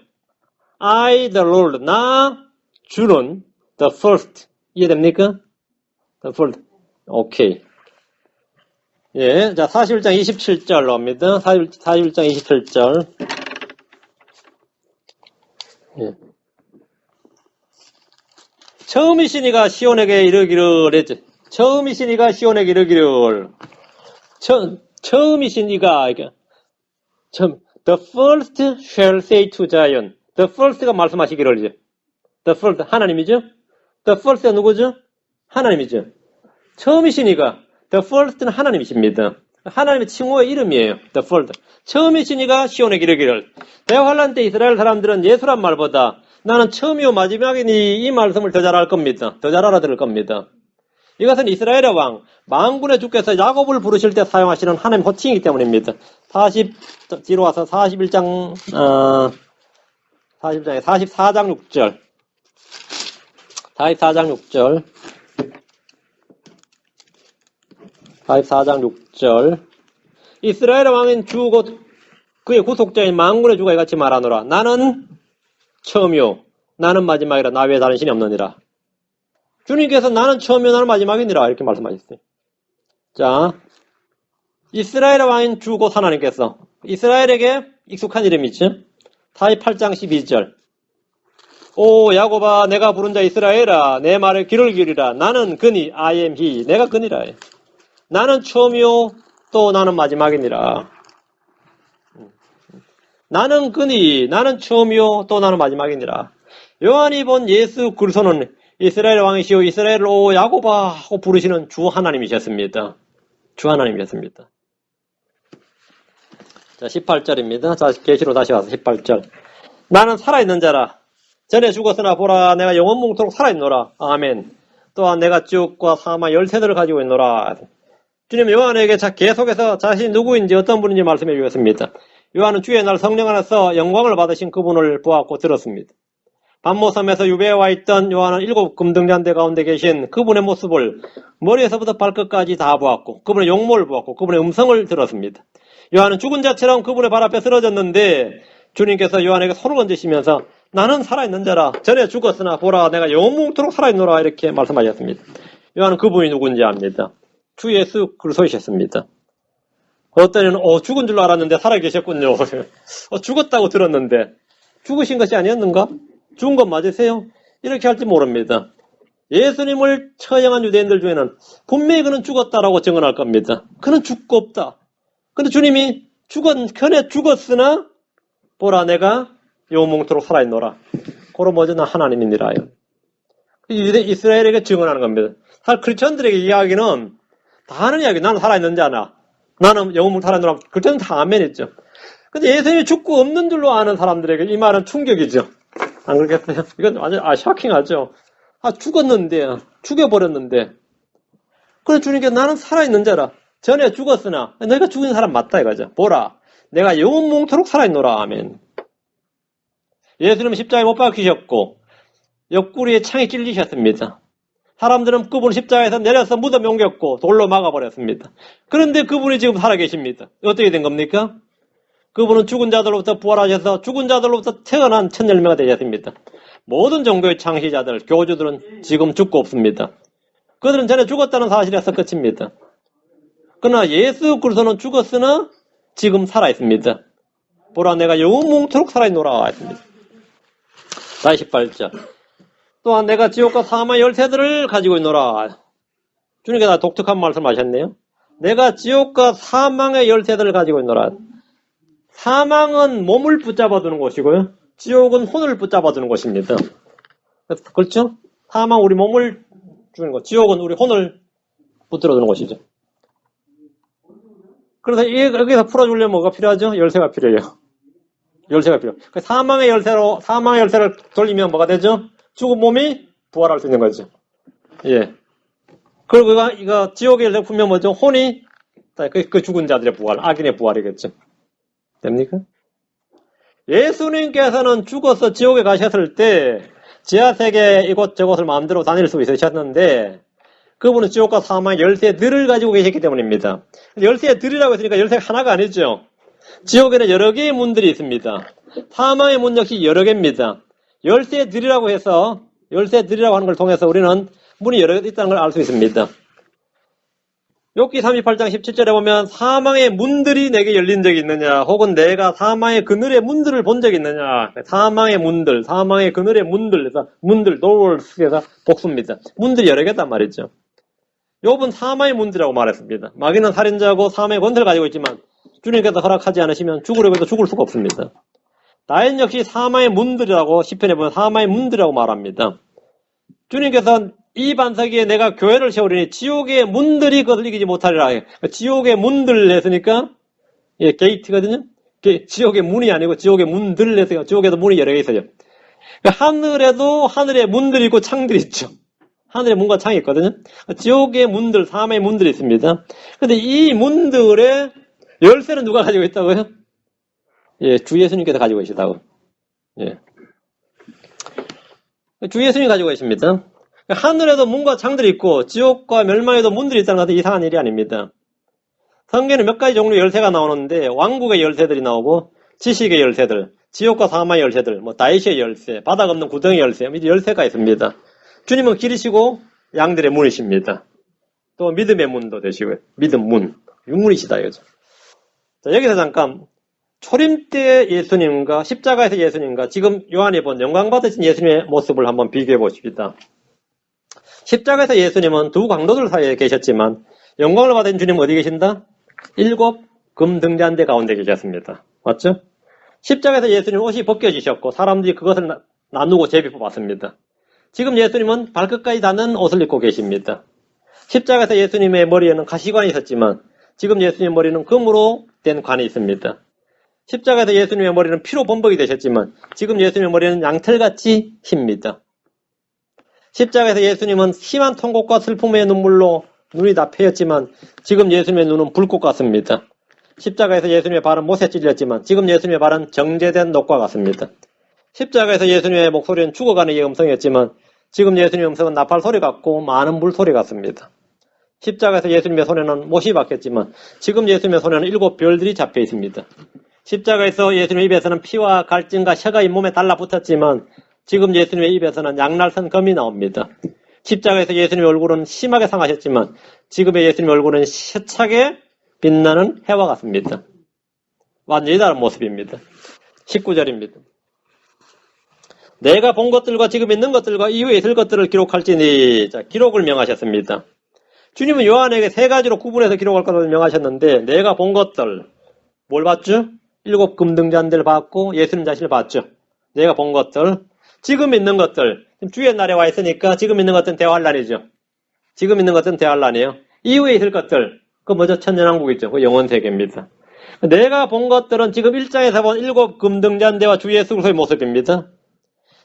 I the Lord 나 주는 the first 이해됩니까? the first 오케이. 예, 자 41장 27절로 합니다. 41장 27절. 예. 처음이시니가 시온에게 이르기를 했죠. 처음이시니가 시온에게 이르기를. 처음이시니가 The first shall say to Zion. The first가 말씀하시기를 이제. The first 하나님이죠. The first가 누구죠? 하나님이죠. 처음이시니가 The first는 하나님이십니다. 하나님의 칭호의 이름이에요. The Fold. 처음이시니까 시온의 기르기를. 대환란 때 이스라엘 사람들은 예수란 말보다 나는 처음이요 마지막이니 이 말씀을 더 잘 알 겁니다. 더 잘 알아들을 겁니다. 이것은 이스라엘의 왕, 만군의 주께서 야곱을 부르실 때 사용하시는 하나님 호칭이기 때문입니다. 뒤로 와서 44장 6절. 44장 6절. 이스라엘의 왕인 주 곧 그의 구속자인 만군의 주가 이같이 말하노라. 나는 처음이요 나는 마지막이라 나 외에 다른 신이 없느니라. 주님께서 나는 처음이요 나는 마지막이니라 이렇게 말씀하셨어요. 자, 이스라엘의 왕인 주 곧 하나님께서 이스라엘에게 익숙한 이름이죠. 48장 12절. 오 야곱아 내가 부른 자 이스라엘아 내 말에 귀를 기울이라. 나는 그니 I am he. 내가 그니라. 나는 처음이요 또 나는 마지막이니라. 나는 그니 나는 처음이요 또 나는 마지막이니라. 요한이 본 예수 그리스도는 이스라엘 왕이시오 이스라엘을 오 야곱아 하고 부르시는 주 하나님이셨습니다. 주 하나님이셨습니다. 자 18절입니다. 자 계시로 다시 와서 18절. 나는 살아있는 자라. 전에 죽었으나 보라 내가 영원 몽토록 살아있노라. 아멘. 또한 내가 지옥과 사망 열쇠들을 가지고 있노라. 주님 요한에게 계속해서 자신이 누구인지 어떤 분인지 말씀해 주셨습니다. 요한은 주의 날 성령 안에서 영광을 받으신 그분을 보았고 들었습니다. 반모섬에서 유배와 있던 요한은 7 금등잔대 가운데 계신 그분의 모습을 머리에서부터 발끝까지 다 보았고 그분의 용모를 보았고 그분의 음성을 들었습니다. 요한은 죽은 자처럼 그분의 발 앞에 쓰러졌는데 주님께서 요한에게 손을 얹으시면서 나는 살아있는 자라. 전에 죽었으나 보라 내가 영원토록 살아있노라 이렇게 말씀하셨습니다. 요한은 그분이 누군지 압니다. 주 예수 그리스도이셨습니다. 어떤 이는 죽은 줄 알았는데 살아계셨군요. 죽었다고 들었는데 죽으신 것이 아니었는가? 죽은 것 맞으세요? 이렇게 할지 모릅니다. 예수님을 처형한 유대인들 중에는 분명히 그는 죽었다라고 증언할 겁니다. 그는 죽고 없다. 근데 주님이 견해 죽었으나 보라 내가 영원토록 살아있노라. 고로 모자나 하나님이니라요. 이스라엘에게 증언하는 겁니다. 사실 크리스천들에게 이야기는 다 하는 이야기. 나는 살아있는 자나. 나는 영원토록 살아있노라. 그때는 다 아멘했죠. 근데 예수님이 죽고 없는 줄로 아는 사람들에게 이 말은 충격이죠. 안 그렇겠어요? 이건 완전 샤킹하죠. 죽었는데 죽여버렸는데 그래 주님께 나는 살아있는 자라. 전에 죽었으나 너희가 죽은 사람 맞다 이거죠. 보라 내가 영원토록 살아있노라. 아멘. 예수님은 십자가에 못 박히셨고 옆구리에 창이 찔리셨습니다. 사람들은 그분을 십자가에서 내려서 무덤에 옮겼고 돌로 막아버렸습니다. 그런데 그분이 지금 살아계십니다. 어떻게 된 겁니까? 그분은 죽은 자들로부터 부활하셔서 죽은 자들로부터 태어난 첫 열매가 되셨습니다. 모든 종교의 창시자들, 교주들은 지금 죽고 없습니다. 그들은 전에 죽었다는 사실에서 끝입니다. 그러나 예수 그리스도는 죽었으나 지금 살아있습니다. 보라 내가 영원토록 살아있노라 했습니다. 다시 18절. 또한 내가 지옥과 사망의 열쇠들을 가지고 있노라. 주님께서 독특한 말씀하셨네요. 내가 지옥과 사망의 열쇠들을 가지고 있노라. 사망은 몸을 붙잡아두는 곳이고요. 지옥은 혼을 붙잡아두는 곳입니다. 그렇죠? 사망 우리 몸을 주는 것, 지옥은 우리 혼을 붙들어두는 곳이죠. 그래서 여기서 풀어주려면 뭐가 필요하죠? 열쇠가 필요해요. 열쇠가 필요해요. 사망의 열쇠를 돌리면 뭐가 되죠? 죽은 몸이 부활할 수 있는 거죠. 예. 그리고 이거 지옥의 열쇠 풀면 뭐죠? 혼이 그 죽은 자들의 부활, 악인의 부활이겠죠. 됩니까? 예수님께서는 죽어서 지옥에 가셨을 때 지하세계 이곳저곳을 마음대로 다닐 수 있으셨는데 그분은 지옥과 사망의 열쇠들을 가지고 계셨기 때문입니다. 열쇠들이라고 했으니까 열쇠가 하나가 아니죠. 지옥에는 여러 개의 문들이 있습니다. 사망의 문 역시 여러 개입니다. 열쇠들이라고 해서 열쇠들이라고 하는 걸 통해서 우리는 문이 여러 개 있다는 걸 알 수 있습니다. 욥기 38장 17절에 보면 사망의 문들이 내게 열린 적이 있느냐 혹은 내가 사망의 그늘의 문들을 본 적이 있느냐. 사망의 문들, 사망의 그늘의 문들, 문들, doors, 복수입니다. 문들이 여러 개단 말이죠. 욥은 사망의 문들이라고 말했습니다. 마귀는 살인자고 사망의 권세를 가지고 있지만 주님께서 허락하지 않으시면 죽으려고 해도 죽을 수가 없습니다. 다윗 역시 사망의 문들이라고 시편에 보면 사망의 문들이라고 말합니다. 주님께서 이 반석에 내가 교회를 세우리니 지옥의 문들이 그것을 이기지 못하리라. 지옥의 문들 했으니까 예, 게이트거든요. 지옥의 문이 아니고 지옥의 문들 했으니까 지옥에도 문이 여러 개 있어요. 하늘에도 하늘에 문들이 있고 창들이 있죠. 하늘에 문과 창이 있거든요. 지옥의 문들, 사망의 문들이 있습니다. 근데 이 문들의 열쇠는 누가 가지고 있다고요? 예, 주 예수님께서 가지고 계시다고. 예. 주 예수님이 가지고 계십니다. 하늘에도 문과 창들이 있고 지옥과 멸망에도 문들이 있다는 것은 이상한 일이 아닙니다. 성경에는 몇 가지 종류의 열쇠가 나오는데 왕국의 열쇠들이 나오고 지식의 열쇠들, 지옥과 사망의 열쇠들, 다윗의 열쇠, 바닥 없는 구덩이 열쇠, 이제 열쇠가 있습니다. 주님은 길이시고 양들의 문이십니다. 또 믿음의 문도 되시고요. 믿음 문, 유문이시다 이거죠. 자, 여기서 잠깐 초림 때 예수님과 십자가에서 예수님과 지금 요한이 본 영광 받으신 예수님의 모습을 한번 비교해 보십시다. 십자가에서 예수님은 두 강도들 사이에 계셨지만 영광을 받은 주님은 어디 계신다? 7 금등잔대 가운데 계셨습니다. 맞죠? 십자가에서 예수님 옷이 벗겨지셨고 사람들이 그것을 나누고 제비 뽑았습니다. 지금 예수님은 발끝까지 닿는 옷을 입고 계십니다. 십자가에서 예수님의 머리에는 가시관이 있었지만 지금 예수님의 머리는 금으로 된 관이 있습니다. 십자가에서 예수님의 머리는 피로 범벅이 되셨지만 지금 예수님의 머리는 양털같이 힙니다. 십자가에서 예수님은 심한 통곡과 슬픔의 눈물로 눈이 다 패였지만 지금 예수님의 눈은 불꽃 같습니다. 십자가에서 예수님의 발은 못에 찔렸지만 지금 예수님의 발은 정제된 녹과 같습니다. 십자가에서 예수님의 목소리는 죽어가는 이 음성이었지만 지금 예수님의 음성은 나팔 소리 같고 많은 물소리 같습니다. 십자가에서 예수님의 손에는 못이 박혔지만 지금 예수님의 손에는 7 별들이 잡혀 있습니다. 십자가에서 예수님의 입에서는 피와 갈증과 혀가 잇몸에 달라붙었지만 지금 예수님의 입에서는 양날선 검이 나옵니다. 십자가에서 예수님의 얼굴은 심하게 상하셨지만 지금의 예수님의 얼굴은 혀차게 빛나는 해와 같습니다. 완전히 다른 모습입니다. 19절입니다. 내가 본 것들과 지금 있는 것들과 이후에 있을 것들을 기록할지니. 자, 기록을 명하셨습니다. 주님은 요한에게 3가지로 구분해서 기록할 것을 명하셨는데 내가 본 것들 뭘 봤죠? 7 금등잔대를 봤고 예수님 자신을 봤죠. 내가 본 것들, 지금 있는 것들, 주의 날에 와 있으니까 지금 있는 것들은 대환란이죠. 지금 있는 것들은 대환란이에요. 이후에 있을 것들, 그 뭐죠? 천년왕국이죠. 그 영원세계입니다. 내가 본 것들은 지금 1장에서 본 7 금등잔대와 주 예수 그리스도의 모습입니다.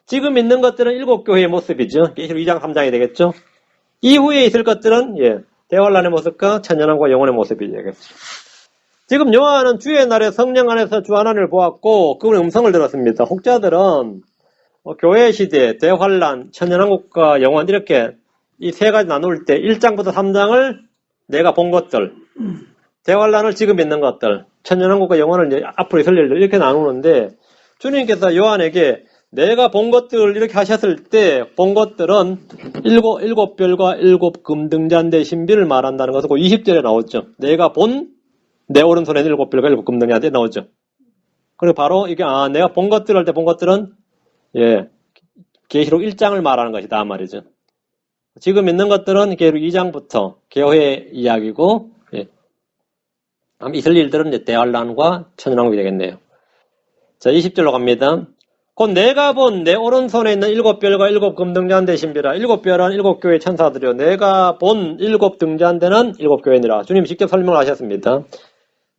지금 있는 것들은 7 교회의 모습이죠. 계시록 2장 3장이 되겠죠. 이후에 있을 것들은 대환란의 모습과 천년왕국과 영원의 모습이죠. 지금 요한은 주의 날에 성령 안에서 주 하나님을 보았고 그분의 음성을 들었습니다. 혹자들은 교회 시대, 대환란, 천년왕국과 영원 이렇게 이 3가지 나눌 때 1장부터 3장을 내가 본 것들, 대환란을 지금 있는 것들, 천년왕국과 영원을 이제 앞으로 있을 일들 이렇게 나누는데 주님께서 요한에게 내가 본 것들 이렇게 하셨을 때 본 것들은 7 별과 7 금등잔대 신비를 말한다는 것은 20절에 나오죠. 내가 본 내 오른손에 7 별과 7 금등잔대 나오죠. 그리고 바로 이게 내가 본 것들 할 때 본 것들은 계시록 1장을 말하는 것이다 말이죠. 지금 있는 것들은 계시록 2장부터 교회 이야기고 있을 일들은 이제 대환란과 천년왕국이 되겠네요. 자, 20절로 갑니다. 곧 내가 본 내 오른손에 있는 7 별과 7 금등잔대 신비라. 7 별은 7 교회 천사들이요. 내가 본 7 등잔대는 7 교회니라. 주님 직접 설명을 하셨습니다.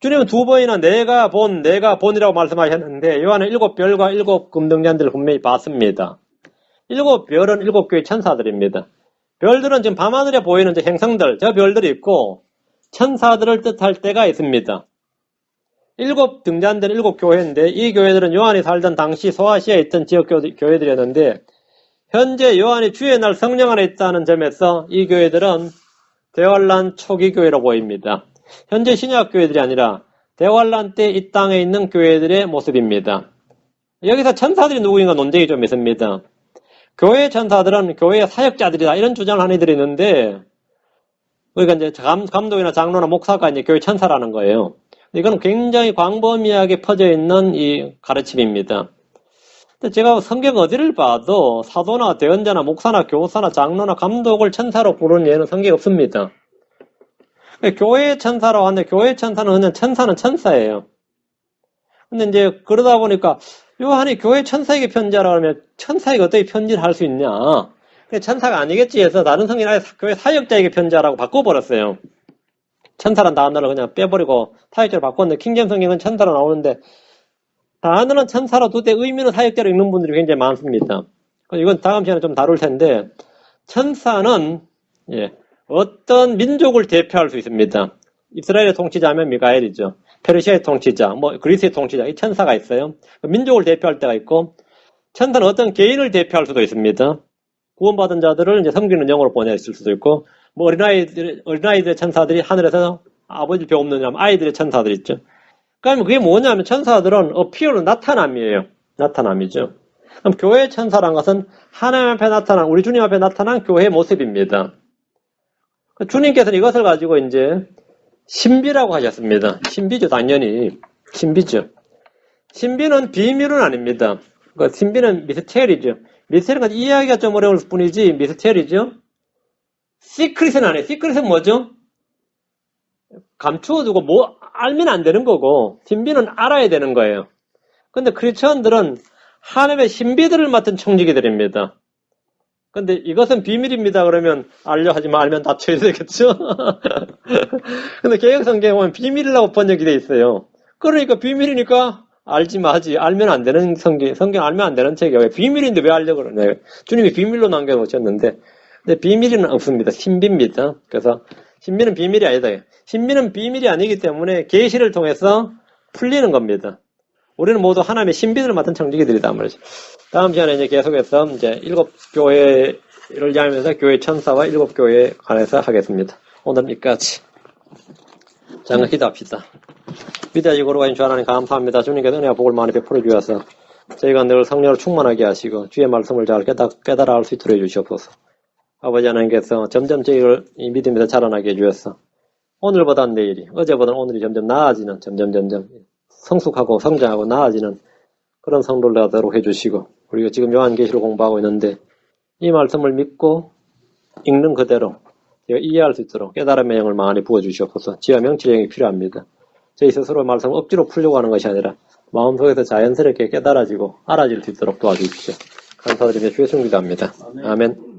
주님은 2번이나 내가 본이라고 말씀하셨는데 요한은 7 별과 7 금등잔대를 분명히 봤습니다. 7 별은 7 교회 천사들입니다. 별들은 지금 밤하늘에 보이는 행성들, 저 별들이 있고 천사들을 뜻할 때가 있습니다. 7 등잔대는 7 교회인데 이 교회들은 요한이 살던 당시 소아시아에 있던 지역 교회들이었는데 현재 요한이 주의 날 성령 안에 있다는 점에서 이 교회들은 대환란 초기 교회로 보입니다. 현재 신약 교회들이 아니라 대환란 때 이 땅에 있는 교회들의 모습입니다. 여기서 천사들이 누구인가 논쟁이 좀 있습니다. 교회 천사들은 교회의 사역자들이다 이런 주장을 하는 이들이 있는데 그러니까 이제 감독이나 장로나 목사가 이제 교회 천사라는 거예요. 이건 굉장히 광범위하게 퍼져 있는 이 가르침입니다. 근데 제가 성경 어디를 봐도 사도나 대언자나 목사나 교사나 장로나 감독을 천사로 부르는 예는 성경에 없습니다. 교회 천사라고 하는데 교회 천사는 그냥 천사는 천사예요. 근데 이제 그러다 보니까 요한이 교회 천사에게 편지하라고 하면 천사에게 어떻게 편지를 할 수 있냐? 천사가 아니겠지 해서 다른 성경 아예 교회 사역자에게 편지하라고 바꿔버렸어요. 천사란 단어를 그냥 빼버리고 사역자로 바꿨는데 킹제임 성경은 천사로 나오는데 단어는 천사로 두되 의미는 사역자로 읽는 분들이 굉장히 많습니다. 이건 다음 시간에 좀 다룰 텐데 천사는 어떤 민족을 대표할 수 있습니다. 이스라엘의 통치자면 미가엘이죠. 페르시아의 통치자, 그리스의 통치자, 이 천사가 있어요. 민족을 대표할 때가 있고 천사는 어떤 개인을 대표할 수도 있습니다. 구원받은 자들을 이제 섬기는 영으로 보냈을 수도 있고, 어린아이들의 천사들이 하늘에서 아버지 배 없는 아이들의 천사들 있죠. 그러면 그게 뭐냐면 천사들은 어피어로 나타남이에요. 나타남이죠. 그럼 교회의 천사란 것은 하나님 앞에 나타난, 우리 주님 앞에 나타난 교회의 모습입니다. 주님께서는 이것을 가지고 이제 신비라고 하셨습니다. 신비죠, 당연히. 신비죠. 신비는 비밀은 아닙니다. 신비는 미스테리죠. 미스테리는 이해하기가 좀 어려울 뿐이지 미스테리죠. 시크릿은 아니에요. 시크릿은 뭐죠? 감추어두고 알면 안 되는 거고 신비는 알아야 되는 거예요. 근데 크리스천들은 하나님의 신비들을 맡은 청지기들입니다. 근데 이것은 비밀입니다. 그러면 하지만 알면 다쳐야 되겠죠? 근데 개혁성경에 보면 비밀이라고 번역이 돼 있어요. 그러니까 비밀이니까 알지 마지. 알면 안 되는 성경 알면 안 되는 책이에요. 비밀인데 왜 알려고 그러냐. 주님이 비밀로 남겨놓으셨는데, 근데 비밀은 없습니다. 신비입니다. 그래서 신비는 비밀이 아니다. 신비는 비밀이 아니기 때문에 계시를 통해서 풀리는 겁니다. 우리는 모두 하나님의 신비들을 맡은 청지기들이다 말이죠. 다음 시간에 이제 계속해서 이제 7교회를 이야기하면서 교회 천사와 7교회에 관해서 하겠습니다. 오늘은 여기까지. 잠깐 기도합시다. 위대하시고 거룩하신 주 하나님 감사합니다. 주님께서 은혜와 복을 많이 베풀어 주셔서 저희가 늘 성령으로 충만하게 하시고 주의 말씀을 잘 깨달아 알 수 있도록 해주시옵소서. 아버지 하나님께서 점점 저희를 이 믿음에서 자라나게 해주셔서 오늘보다는 내일이, 어제보다는 오늘이 점점 나아지는, 점점 성숙하고 성장하고 나아지는 그런 성도를 되도록 해주시고, 우리가 지금 요한계시를 공부하고 있는데 이 말씀을 믿고 읽는 그대로 이해할 수 있도록 깨달음의 영을 많이 부어주시옵소서. 지혜와 명철의 영이 필요합니다. 저희 스스로 말씀을 억지로 풀려고 하는 것이 아니라 마음속에서 자연스럽게 깨달아지고 알아질 수 있도록 도와주십시오. 감사드리며 주의 승리도 합니다. 아멘.